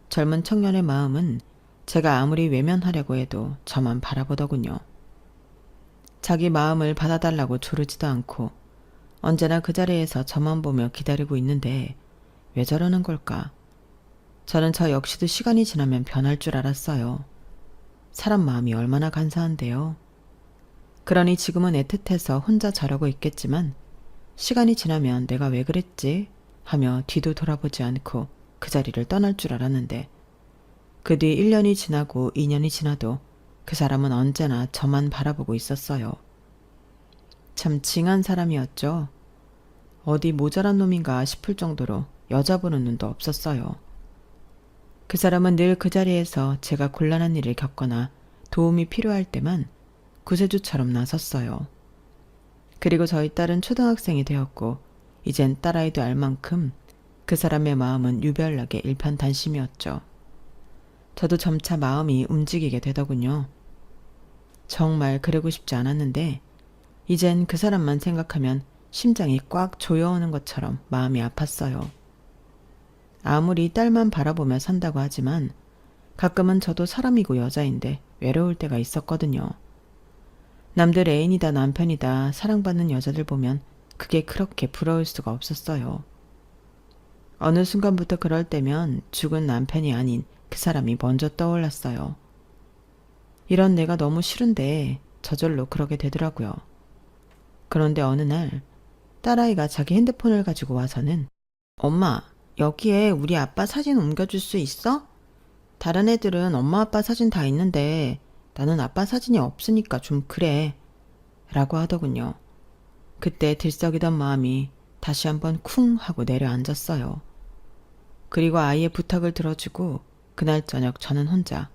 젊은 청년의 마음은 제가 아무리 외면하려고 해도 저만 바라보더군요. 자기 마음을 받아달라고 조르지도 않고 언제나 그 자리에서 저만 보며 기다리고 있는데 왜 저러는 걸까? 저는 저 역시도 시간이 지나면 변할 줄 알았어요. 사람 마음이 얼마나 간사한데요. 그러니 지금은 애틋해서 혼자 저러고 있겠지만 시간이 지나면 내가 왜 그랬지? 하며 뒤도 돌아보지 않고 그 자리를 떠날 줄 알았는데 그 뒤 1년이 지나고 2년이 지나도 그 사람은 언제나 저만 바라보고 있었어요. 참 징한 사람이었죠. 어디 모자란 놈인가 싶을 정도로 여자 보는 눈도 없었어요. 그 사람은 늘 그 자리에서 제가 곤란한 일을 겪거나 도움이 필요할 때만 구세주처럼 나섰어요. 그리고 저희 딸은 초등학생이 되었고 이젠 딸아이도 알 만큼 그 사람의 마음은 유별나게 일편단심이었죠. 저도 점차 마음이 움직이게 되더군요. 정말 그러고 싶지 않았는데 이젠 그 사람만 생각하면 심장이 꽉 조여오는 것처럼 마음이 아팠어요. 아무리 딸만 바라보며 산다고 하지만 가끔은 저도 사람이고 여자인데 외로울 때가 있었거든요. 남들 애인이다 남편이다 사랑받는 여자들 보면 그게 그렇게 부러울 수가 없었어요. 어느 순간부터 그럴 때면 죽은 남편이 아닌 그 사람이 먼저 떠올랐어요. 이런 내가 너무 싫은데 저절로 그러게 되더라고요. 그런데 어느 날 딸아이가 자기 핸드폰을 가지고 와서는 엄마, 여기에 우리 아빠 사진 옮겨줄 수 있어? 다른 애들은 엄마 아빠 사진 다 있는데 나는 아빠 사진이 없으니까 좀 그래 라고 하더군요. 그때 들썩이던 마음이 다시 한번 쿵 하고 내려앉았어요. 그리고 아이의 부탁을 들어주고 그날 저녁 저는 혼자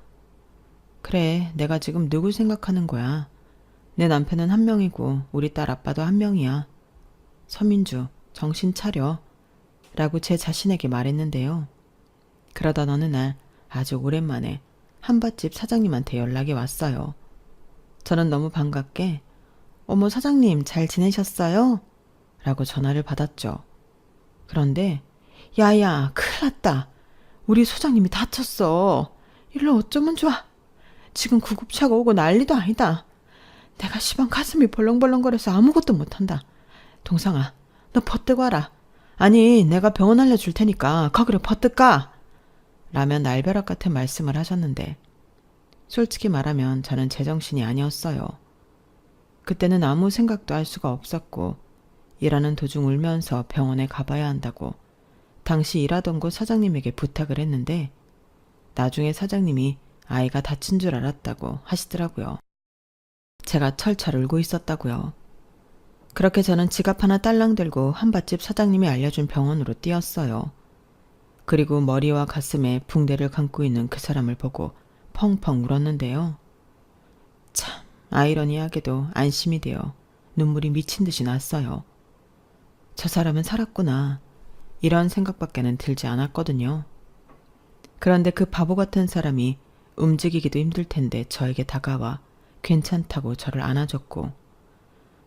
그래, 내가 지금 누굴 생각하는 거야. 내 남편은 한 명이고 우리 딸 아빠도 한 명이야. 서민주, 정신 차려. 라고 제 자신에게 말했는데요. 그러던 어느 날 아주 오랜만에 한밭집 사장님한테 연락이 왔어요. 저는 너무 반갑게 어머 사장님 잘 지내셨어요? 라고 전화를 받았죠. 그런데 야야 큰일 났다. 우리 소장님이 다쳤어. 일로 어쩌면 좋아. 지금 구급차가 오고 난리도 아니다. 내가 시방 가슴이 벌렁벌렁거려서 아무것도 못한다. 동상아 너 버뜩 와라. 아니 내가 병원 알려줄 테니까 거기로 버뜩 가. 라며 날벼락 같은 말씀을 하셨는데 솔직히 말하면 저는 제정신이 아니었어요. 그때는 아무 생각도 할 수가 없었고 일하는 도중 울면서 병원에 가봐야 한다고 당시 일하던 곳 사장님에게 부탁을 했는데 나중에 사장님이 아이가 다친 줄 알았다고 하시더라고요. 제가 철철 울고 있었다고요. 그렇게 저는 지갑 하나 딸랑 들고 한밭집 사장님이 알려준 병원으로 뛰었어요. 그리고 머리와 가슴에 붕대를 감고 있는 그 사람을 보고 펑펑 울었는데요. 참 아이러니하게도 안심이 되어 눈물이 미친 듯이 났어요. 저 사람은 살았구나. 이런 생각밖에는 들지 않았거든요. 그런데 그 바보 같은 사람이 움직이기도 힘들 텐데 저에게 다가와 괜찮다고 저를 안아줬고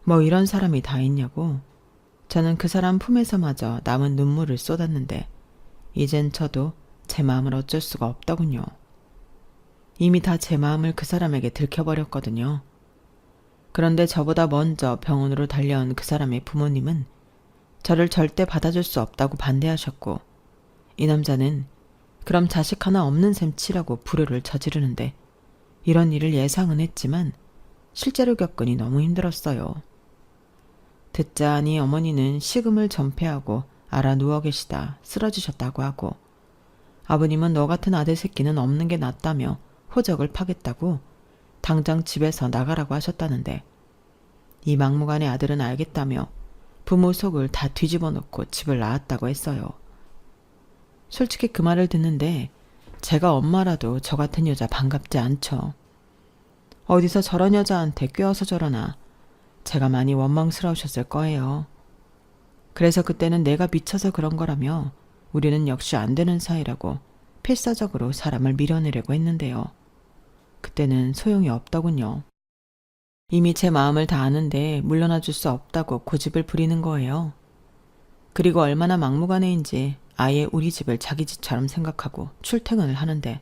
뭐 이런 사람이 다 있냐고 저는 그 사람 품에서마저 남은 눈물을 쏟았는데 이젠 저도 제 마음을 어쩔 수가 없더군요. 이미 다 제 마음을 그 사람에게 들켜버렸거든요. 그런데 저보다 먼저 병원으로 달려온 그 사람의 부모님은 저를 절대 받아줄 수 없다고 반대하셨고 이 남자는 그럼 자식 하나 없는 셈 치라고 불효를 저지르는데 이런 일을 예상은 했지만 실제로 겪으니 너무 힘들었어요. 듣자 하니 어머니는 식음을 전폐하고 알아 누워 계시다 쓰러지셨다고 하고 아버님은 너 같은 아들 새끼는 없는 게 낫다며 호적을 파겠다고 당장 집에서 나가라고 하셨다는데 이 막무가내 아들은 알겠다며 부모 속을 다 뒤집어 놓고 집을 나왔다고 했어요. 솔직히 그 말을 듣는데 제가 엄마라도 저 같은 여자 반갑지 않죠. 어디서 저런 여자한테 꿰어서 저러나 제가 많이 원망스러우셨을 거예요. 그래서 그때는 내가 미쳐서 그런 거라며 우리는 역시 안 되는 사이라고 필사적으로 사람을 밀어내려고 했는데요. 그때는 소용이 없더군요. 이미 제 마음을 다 아는데 물러나 줄 수 없다고 고집을 부리는 거예요. 그리고 얼마나 막무가내인지 아예 우리 집을 자기 집처럼 생각하고 출퇴근을 하는데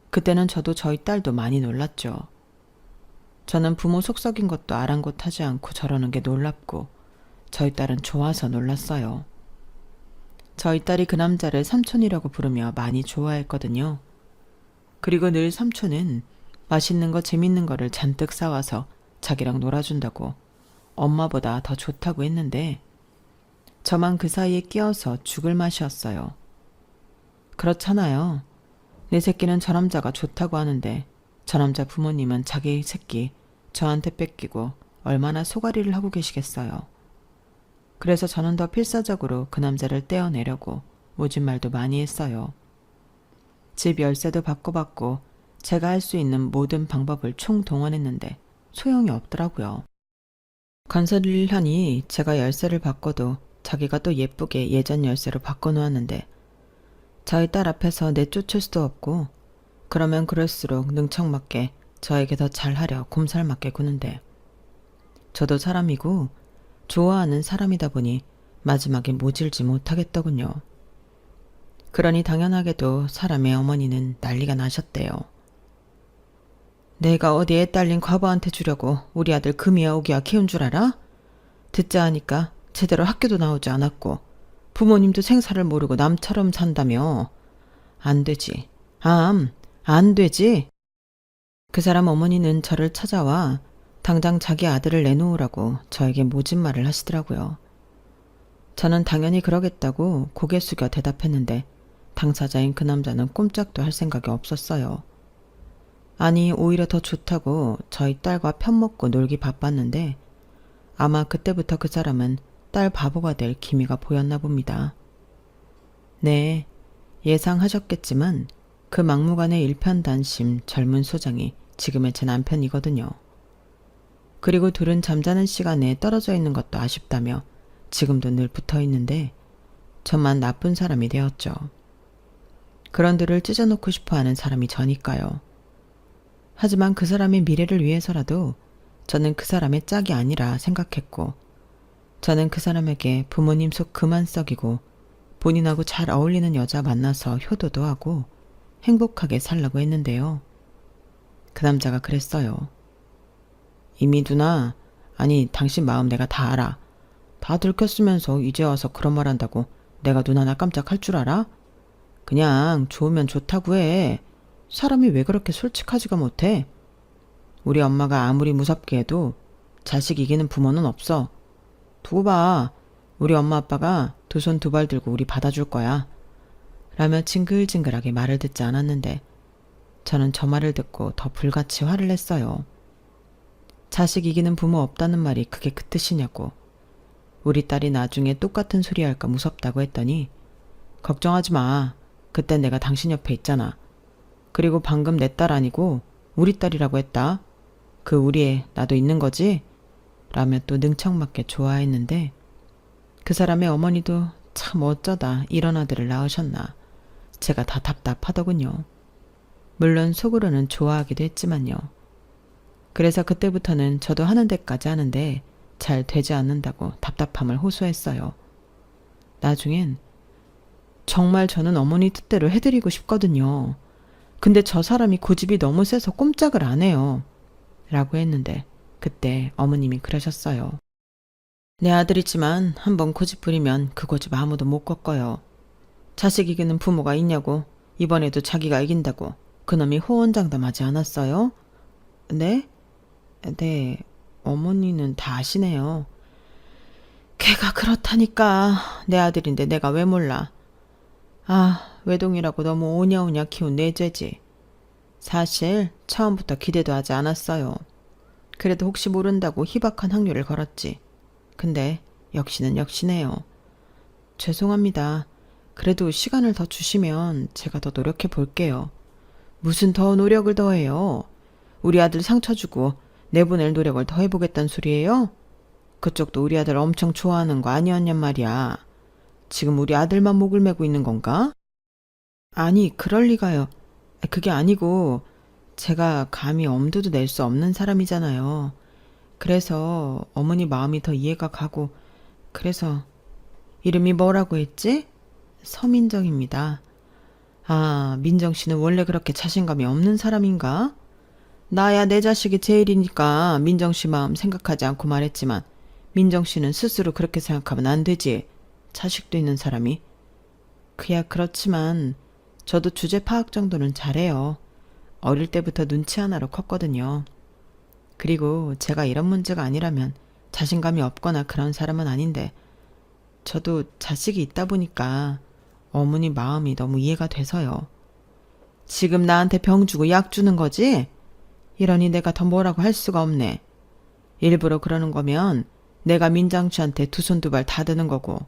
그때는 저도 저희 딸도 많이 놀랐죠. 저는 부모 속썩인 것도 아랑곳하지 않고 저러는 게 놀랍고 저희 딸은 좋아서 놀랐어요. 저희 딸이 그 남자를 삼촌이라고 부르며 많이 좋아했거든요. 그리고 늘 삼촌은 맛있는 거 재밌는 거를 잔뜩 싸와서 자기랑 놀아준다고 엄마보다 더 좋다고 했는데 저만 그 사이에 끼어서 죽을 맛이었어요. 그렇잖아요. 내 새끼는 저 남자가 좋다고 하는데 저 남자 부모님은 자기 새끼 저한테 뺏기고 얼마나 소가리를 하고 계시겠어요. 그래서 저는 더 필사적으로 그 남자를 떼어내려고 모진 말도 많이 했어요. 집 열쇠도 바꿔봤고 제가 할 수 있는 모든 방법을 총동원했는데 소용이 없더라고요. 건설을 하니 제가 열쇠를 바꿔도 자기가 또 예쁘게 예전 열쇠로 바꿔놓았는데 저희 딸 앞에서 내쫓을 수도 없고 그러면 그럴수록 능청맞게 저에게 더 잘하려 곰살맞게 구는데 저도 사람이고 좋아하는 사람이다 보니 마지막에 모질지 못하겠더군요. 그러니 당연하게도 사람의 어머니는 난리가 나셨대요. 내가 어디에 딸린 과부한테 주려고 우리 아들 금이야 오기야 키운 줄 알아? 듣자 하니까 제대로 학교도 나오지 않았고 부모님도 생사를 모르고 남처럼 산다며. 안 되지. 안 되지. 그 사람 어머니는 저를 찾아와 당장 자기 아들을 내놓으라고 저에게 모진 말을 하시더라고요. 저는 당연히 그러겠다고 고개 숙여 대답했는데 당사자인 그 남자는 꼼짝도 할 생각이 없었어요. 아니 오히려 더 좋다고 저희 딸과 편먹고 놀기 바빴는데 아마 그때부터 그 사람은 딸 바보가 될 기미가 보였나 봅니다. 네, 예상하셨겠지만 그 막무가내 일편단심 젊은 소장이 지금의 제 남편이거든요. 그리고 둘은 잠자는 시간에 떨어져 있는 것도 아쉽다며 지금도 늘 붙어 있는데 저만 나쁜 사람이 되었죠. 그런들을 찢어놓고 싶어하는 사람이 저니까요. 하지만 그 사람의 미래를 위해서라도 저는 그 사람의 짝이 아니라 생각했고, 저는 그 사람에게 부모님 속 그만 썩이고 본인하고 잘 어울리는 여자 만나서 효도도 하고 행복하게 살라고 했는데요. 그 남자가 그랬어요. 이미 누나, 아니 당신 마음 내가 다 알아. 다 들켰으면서 이제 와서 그런 말 한다고 내가 눈 하나 깜짝할 줄 알아? 그냥 좋으면 좋다고 해. 사람이 왜 그렇게 솔직하지가 못해? 우리 엄마가 아무리 무섭게 해도 자식 이기는 부모는 없어. 두고 봐. 우리 엄마 아빠가 두 손 두 발 들고 우리 받아줄 거야. 라며 징글징글하게 말을 듣지 않았는데 저는 저 말을 듣고 더 불같이 화를 냈어요. 자식 이기는 부모 없다는 말이 그게 그 뜻이냐고. 우리 딸이 나중에 똑같은 소리 할까 무섭다고 했더니 걱정하지 마. 그땐 내가 당신 옆에 있잖아. 그리고 방금 내 딸 아니고 우리 딸이라고 했다. 그 우리에 나도 있는 거지? 라며 또 능청맞게 좋아했는데 그 사람의 어머니도 참 어쩌다 이런 아들을 낳으셨나. 제가 다 답답하더군요. 물론 속으로는 좋아하기도 했지만요. 그래서 그때부터는 저도 하는 데까지 하는데 잘 되지 않는다고 답답함을 호소했어요. 나중엔 정말 저는 어머니 뜻대로 해드리고 싶거든요. 근데 저 사람이 고집이 너무 세서 꼼짝을 안 해요. 라고 했는데 그때 어머님이 그러셨어요. 내 아들이지만 한번 고집 부리면 그 고집 아무도 못 꺾어요. 자식 이기는 부모가 있냐고. 이번에도 자기가 이긴다고 그놈이 호언장담하지 않았어요? 네? 네, 어머니는 다 아시네요. 걔가 그렇다니까. 내 아들인데 내가 왜 몰라. 아, 외동이라고 너무 오냐오냐 키운 내 죄지. 사실 처음부터 기대도 하지 않았어요. 그래도 혹시 모른다고 희박한 확률을 걸었지. 근데 역시는 역시네요. 죄송합니다. 그래도 시간을 더 주시면 제가 더 노력해 볼게요. 무슨 더 노력을 더해요? 우리 아들 상처 주고 내보낼 노력을 더 해보겠다는 소리예요? 그쪽도 우리 아들 엄청 좋아하는 거 아니었냔 말이야. 지금 우리 아들만 목을 메고 있는 건가? 아니, 그럴 리가요. 그게 아니고 제가 감히 엄두도 낼 수 없는 사람이잖아요. 그래서 어머니 마음이 더 이해가 가고 그래서 이름이 뭐라고 했지? 서민정입니다. 아, 민정 씨는 원래 그렇게 자신감이 없는 사람인가? 나야 내 자식이 제일이니까 민정 씨 마음 생각하지 않고 말했지만 민정 씨는 스스로 그렇게 생각하면 안 되지. 자식도 있는 사람이. 그야 그렇지만 저도 주제 파악 정도는 잘해요. 어릴 때부터 눈치 하나로 컸거든요. 그리고 제가 이런 문제가 아니라면 자신감이 없거나 그런 사람은 아닌데 저도 자식이 있다 보니까 어머니 마음이 너무 이해가 돼서요. 지금 나한테 병 주고 약 주는 거지? 이러니 내가 더 뭐라고 할 수가 없네. 일부러 그러는 거면 내가 민정 씨한테 두 손 두 발 다 드는 거고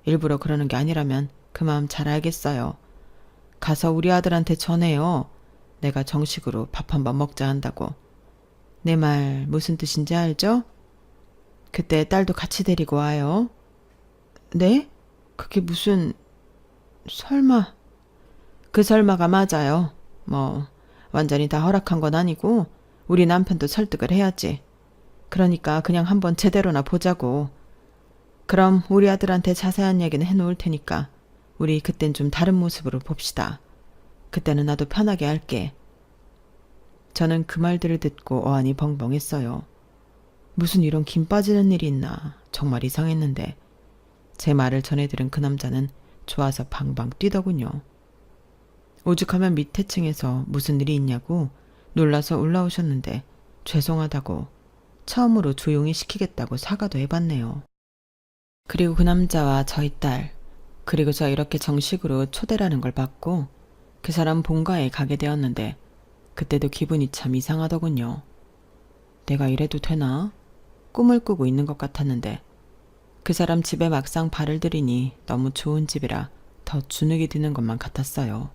일부러 그러는 게 아니라면 그 마음 잘 알겠어요. 가서 우리 아들한테 전해요. 내가 정식으로 밥 한번 먹자 한다고. 내 말 무슨 뜻인지 알죠? 그때 딸도 같이 데리고 와요. 네? 그게 무슨... 설마... 그 설마가 맞아요. 뭐 완전히 다 허락한 건 아니고 우리 남편도 설득을 해야지. 그러니까 그냥 한번 제대로나 보자고. 그럼 우리 아들한테 자세한 얘기는 해놓을 테니까 우리 그땐 좀 다른 모습으로 봅시다. 그때는 나도 편하게 할게. 저는 그 말들을 듣고 어안이 벙벙했어요. 무슨 이런 김 빠지는 일이 있나 정말 이상했는데 제 말을 전해들은 그 남자는 좋아서 방방 뛰더군요. 오죽하면 밑에 층에서 무슨 일이 있냐고 놀라서 올라오셨는데 죄송하다고 처음으로 조용히 시키겠다고 사과도 해봤네요. 그리고 그 남자와 저희 딸 그리고 저 이렇게 정식으로 초대라는 걸 받고 그 사람 본가에 가게 되었는데 그때도 기분이 참 이상하더군요. 내가 이래도 되나? 꿈을 꾸고 있는 것 같았는데 그 사람 집에 막상 발을 들이니 너무 좋은 집이라 더 주눅이 드는 것만 같았어요.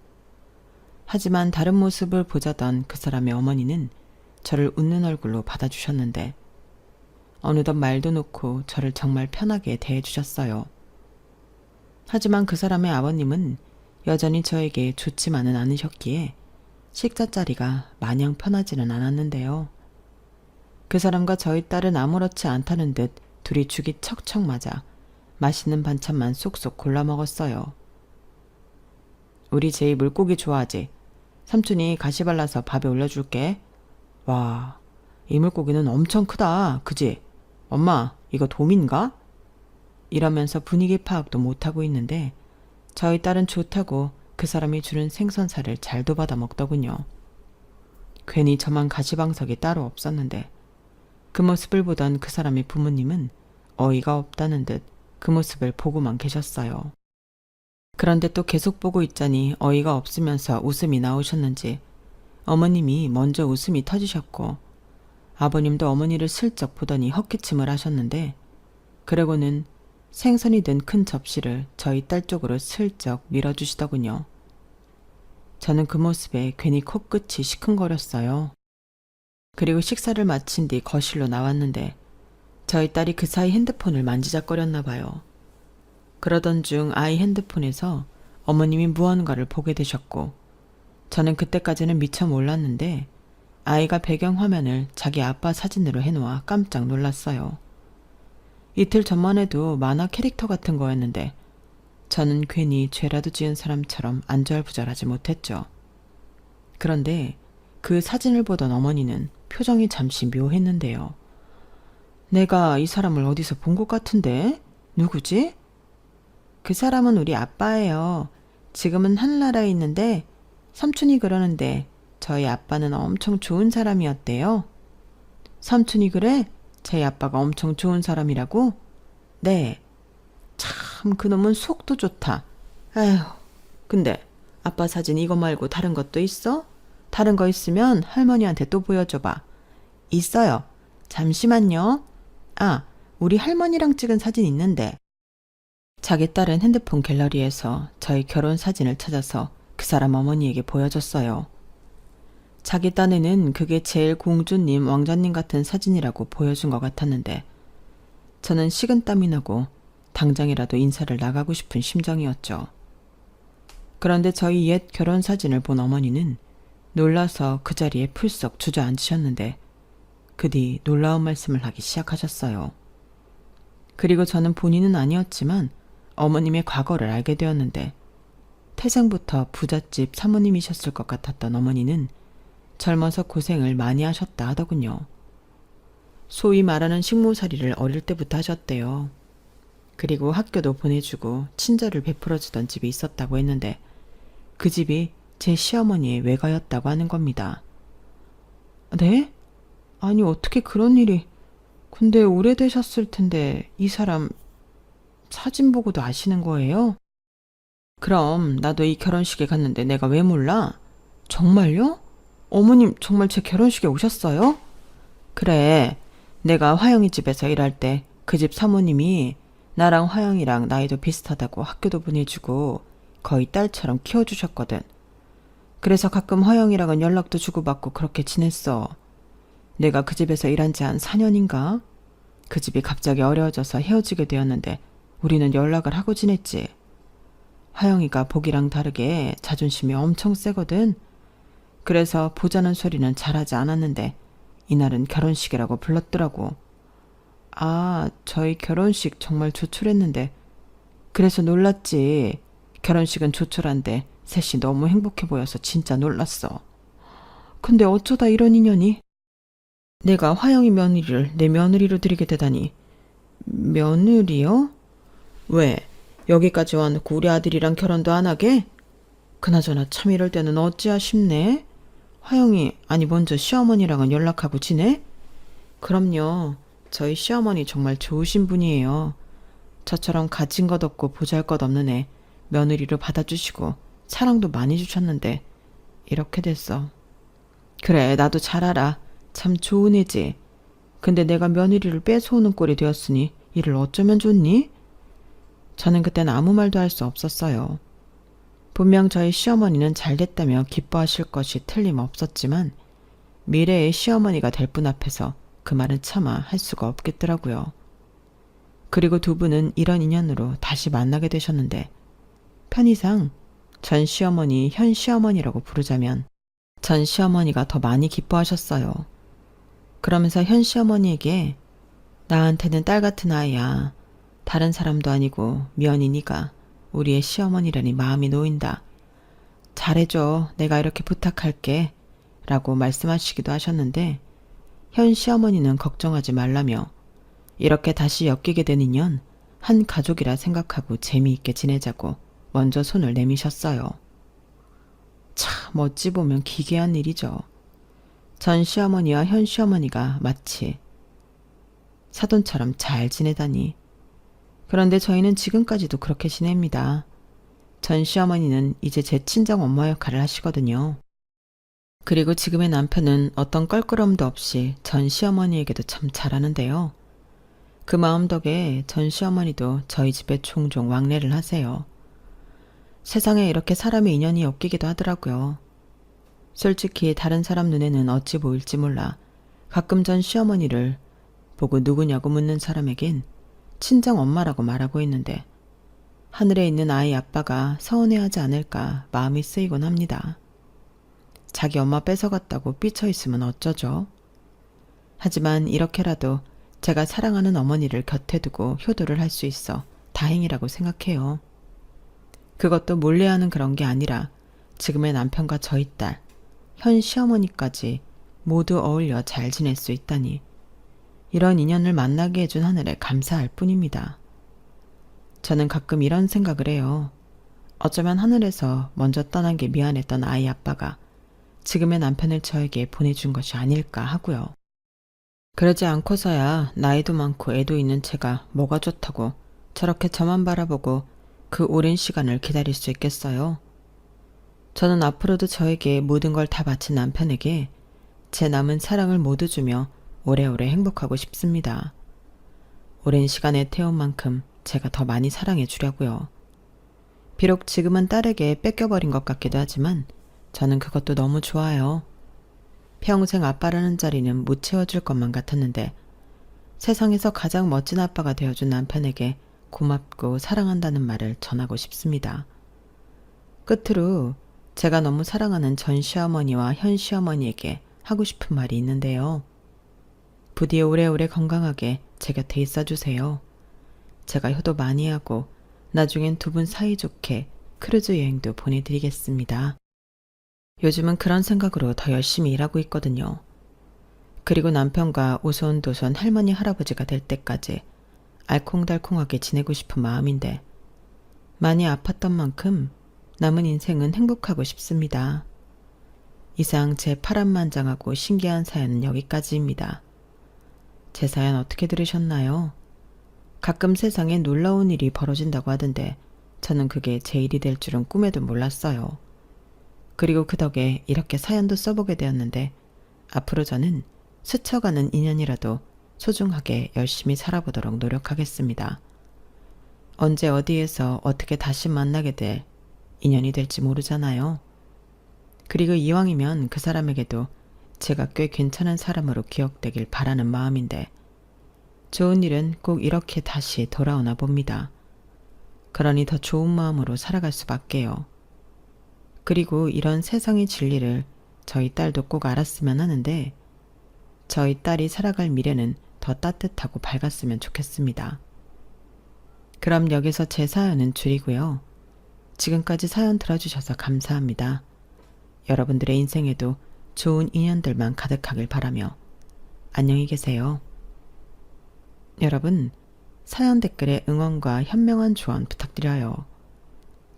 하지만 다른 모습을 보자던 그 사람의 어머니는 저를 웃는 얼굴로 받아주셨는데 어느덧 말도 놓고 저를 정말 편하게 대해주셨어요. 하지만 그 사람의 아버님은 여전히 저에게 좋지만은 않으셨기에 식사 자리가 마냥 편하지는 않았는데요. 그 사람과 저희 딸은 아무렇지 않다는 듯 둘이 죽이 척척 맞아 맛있는 반찬만 쏙쏙 골라 먹었어요. 우리 제이 물고기 좋아하지? 삼촌이 가시 발라서 밥에 올려줄게. 와, 이 물고기는 엄청 크다. 그지? 엄마, 이거 돔인가? 이러면서 분위기 파악도 못하고 있는데 저희 딸은 좋다고 그 사람이 주는 생선살을 잘도 받아 먹더군요. 괜히 저만 가시방석이 따로 없었는데 그 모습을 보던 그 사람의 부모님은 어이가 없다는 듯 그 모습을 보고만 계셨어요. 그런데 또 계속 보고 있자니 어이가 없으면서 웃음이 나오셨는지 어머님이 먼저 웃음이 터지셨고 아버님도 어머니를 슬쩍 보더니 헛기침을 하셨는데 그러고는 생선이 든 큰 접시를 저희 딸 쪽으로 슬쩍 밀어주시더군요. 저는 그 모습에 괜히 코끝이 시큰거렸어요. 그리고 식사를 마친 뒤 거실로 나왔는데 저희 딸이 그 사이 핸드폰을 만지작거렸나 봐요. 그러던 중 아이 핸드폰에서 어머님이 무언가를 보게 되셨고 저는 그때까지는 미처 몰랐는데 아이가 배경화면을 자기 아빠 사진으로 해놓아 깜짝 놀랐어요. 이틀 전만 해도 만화 캐릭터 같은 거였는데 저는 괜히 죄라도 지은 사람처럼 안절부절하지 못했죠. 그런데 그 사진을 보던 어머니는 표정이 잠시 묘했는데요. 내가 이 사람을 어디서 본 것 같은데? 누구지? 그 사람은 우리 아빠예요. 지금은 하늘나라에 있는데 삼촌이 그러는데 저희 아빠는 엄청 좋은 사람이었대요. 삼촌이 그래? 저희 아빠가 엄청 좋은 사람이라고? 네. 참 그놈은 속도 좋다. 에휴. 근데 아빠 사진 이거 말고 다른 것도 있어? 다른 거 있으면 할머니한테 또 보여줘봐. 있어요. 잠시만요. 아, 우리 할머니랑 찍은 사진 있는데. 자기 딸은 핸드폰 갤러리에서 저희 결혼 사진을 찾아서 그 사람 어머니에게 보여줬어요. 자기 딴에는 그게 제일 공주님, 왕자님 같은 사진이라고 보여준 것 같았는데 저는 식은땀이 나고 당장이라도 인사를 나가고 싶은 심정이었죠. 그런데 저희 옛 결혼 사진을 본 어머니는 놀라서 그 자리에 풀썩 주저앉으셨는데 그 뒤 놀라운 말씀을 하기 시작하셨어요. 그리고 저는 본인은 아니었지만 어머님의 과거를 알게 되었는데 태생부터 부잣집 사모님이셨을 것 같았던 어머니는 젊어서 고생을 많이 하셨다 하더군요. 소위 말하는 식모살이를 어릴 때부터 하셨대요. 그리고 학교도 보내주고 친절을 베풀어주던 집이 있었다고 했는데 그 집이 제 시어머니의 외가였다고 하는 겁니다. 네? 아니 어떻게 그런 일이... 근데 오래되셨을 텐데 이 사람 사진 보고도 아시는 거예요? 그럼 나도 이 결혼식에 갔는데 내가 왜 몰라? 정말요? 어머님 정말 제 결혼식에 오셨어요? 그래, 내가 화영이 집에서 일할 때 그 집 사모님이 나랑 화영이랑 나이도 비슷하다고 학교도 보내주고 거의 딸처럼 키워주셨거든. 그래서 가끔 화영이랑은 연락도 주고받고 그렇게 지냈어. 내가 그 집에서 일한 지 한 4년인가? 그 집이 갑자기 어려워져서 헤어지게 되었는데 우리는 연락을 하고 지냈지. 화영이가 보기랑 다르게 자존심이 엄청 세거든. 그래서 보자는 소리는 잘하지 않았는데 이날은 결혼식이라고 불렀더라고. 아, 저희 결혼식 정말 조촐했는데 그래서 놀랐지. 결혼식은 조촐한데 셋이 너무 행복해 보여서 진짜 놀랐어. 근데 어쩌다 이런 인연이? 내가 화영이 며느리를 내 며느리로 들이게 되다니. 며느리요? 왜? 여기까지 와놓고 우리 아들이랑 결혼도 안 하게? 그나저나 참 이럴 때는 어찌야 싶네. 화영이 아니 먼저 시어머니랑은 연락하고 지내? 그럼요. 저희 시어머니 정말 좋으신 분이에요. 저처럼 가진 것 없고 보잘것없는 애 며느리로 받아주시고 사랑도 많이 주셨는데 이렇게 됐어. 그래, 나도 잘 알아. 참 좋은 애지. 근데 내가 며느리를 뺏어오는 꼴이 되었으니 일을 어쩌면 좋니? 저는 그땐 아무 말도 할 수 없었어요. 분명 저희 시어머니는 잘 됐다며 기뻐하실 것이 틀림없었지만 미래의 시어머니가 될 분 앞에서 그 말은 차마 할 수가 없겠더라고요. 그리고 두 분은 이런 인연으로 다시 만나게 되셨는데 편의상 전 시어머니, 현 시어머니라고 부르자면 전 시어머니가 더 많이 기뻐하셨어요. 그러면서 현 시어머니에게 나한테는 딸 같은 아이야. 다른 사람도 아니고 미연이 네가 우리의 시어머니라니 마음이 놓인다. 잘해줘. 내가 이렇게 부탁할게. 라고 말씀하시기도 하셨는데 현 시어머니는 걱정하지 말라며 이렇게 다시 엮이게 된 인연 한 가족이라 생각하고 재미있게 지내자고 먼저 손을 내미셨어요. 참 어찌 보면 기괴한 일이죠. 전 시어머니와 현 시어머니가 마치 사돈처럼 잘 지내다니. 그런데 저희는 지금까지도 그렇게 지냅니다. 전 시어머니는 이제 제 친정 엄마 역할을 하시거든요. 그리고 지금의 남편은 어떤 껄끄럼도 없이 전 시어머니에게도 참 잘하는데요. 그 마음 덕에 전 시어머니도 저희 집에 종종 왕래를 하세요. 세상에 이렇게 사람의 인연이 엮이기도 하더라고요. 솔직히 다른 사람 눈에는 어찌 보일지 몰라 가끔 전 시어머니를 보고 누구냐고 묻는 사람에겐 친정 엄마라고 말하고 있는데 하늘에 있는 아이 아빠가 서운해하지 않을까 마음이 쓰이곤 합니다. 자기 엄마 뺏어갔다고 삐쳐있으면 어쩌죠? 하지만 이렇게라도 제가 사랑하는 어머니를 곁에 두고 효도를 할 수 있어 다행이라고 생각해요. 그것도 몰래 하는 그런 게 아니라 지금의 남편과 저희 딸, 현 시어머니까지 모두 어울려 잘 지낼 수 있다니 이런 인연을 만나게 해준 하늘에 감사할 뿐입니다. 저는 가끔 이런 생각을 해요. 어쩌면 하늘에서 먼저 떠난 게 미안했던 아이 아빠가 지금의 남편을 저에게 보내준 것이 아닐까 하고요. 그러지 않고서야 나이도 많고 애도 있는 제가 뭐가 좋다고 저렇게 저만 바라보고 그 오랜 시간을 기다릴 수 있겠어요? 저는 앞으로도 저에게 모든 걸 다 바친 남편에게 제 남은 사랑을 모두 주며 오래오래 행복하고 싶습니다. 오랜 시간에 태운 만큼 제가 더 많이 사랑해 주려고요. 비록 지금은 딸에게 뺏겨버린 것 같기도 하지만 저는 그것도 너무 좋아요. 평생 아빠라는 자리는 못 채워줄 것만 같았는데 세상에서 가장 멋진 아빠가 되어준 남편에게 고맙고 사랑한다는 말을 전하고 싶습니다. 끝으로 제가 너무 사랑하는 전 시어머니와 현 시어머니에게 하고 싶은 말이 있는데요. 부디 오래오래 건강하게 제 곁에 있어주세요. 제가 효도 많이 하고 나중엔 두 분 사이좋게 크루즈 여행도 보내드리겠습니다. 요즘은 그런 생각으로 더 열심히 일하고 있거든요. 그리고 남편과 오손도손 할머니 할아버지가 될 때까지 알콩달콩하게 지내고 싶은 마음인데 많이 아팠던 만큼 남은 인생은 행복하고 싶습니다. 이상 제 파란만장하고 신기한 사연은 여기까지입니다. 제 사연 어떻게 들으셨나요? 가끔 세상에 놀라운 일이 벌어진다고 하던데 저는 그게 제 일이 될 줄은 꿈에도 몰랐어요. 그리고 그 덕에 이렇게 사연도 써보게 되었는데 앞으로 저는 스쳐가는 인연이라도 소중하게 열심히 살아보도록 노력하겠습니다. 언제 어디에서 어떻게 다시 만나게 될 인연이 될지 모르잖아요. 그리고 이왕이면 그 사람에게도 제가 꽤 괜찮은 사람으로 기억되길 바라는 마음인데 좋은 일은 꼭 이렇게 다시 돌아오나 봅니다. 그러니 더 좋은 마음으로 살아갈 수밖에요. 그리고 이런 세상의 진리를 저희 딸도 꼭 알았으면 하는데 저희 딸이 살아갈 미래는 더 따뜻하고 밝았으면 좋겠습니다. 그럼 여기서 제 사연은 줄이고요. 지금까지 사연 들어주셔서 감사합니다. 여러분들의 인생에도 좋은 인연들만 가득하길 바라며 안녕히 계세요. 여러분, 사연 댓글에 응원과 현명한 조언 부탁드려요.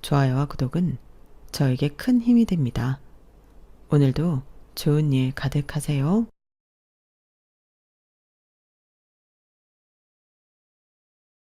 좋아요와 구독은 저에게 큰 힘이 됩니다. 오늘도 좋은 일 가득하세요.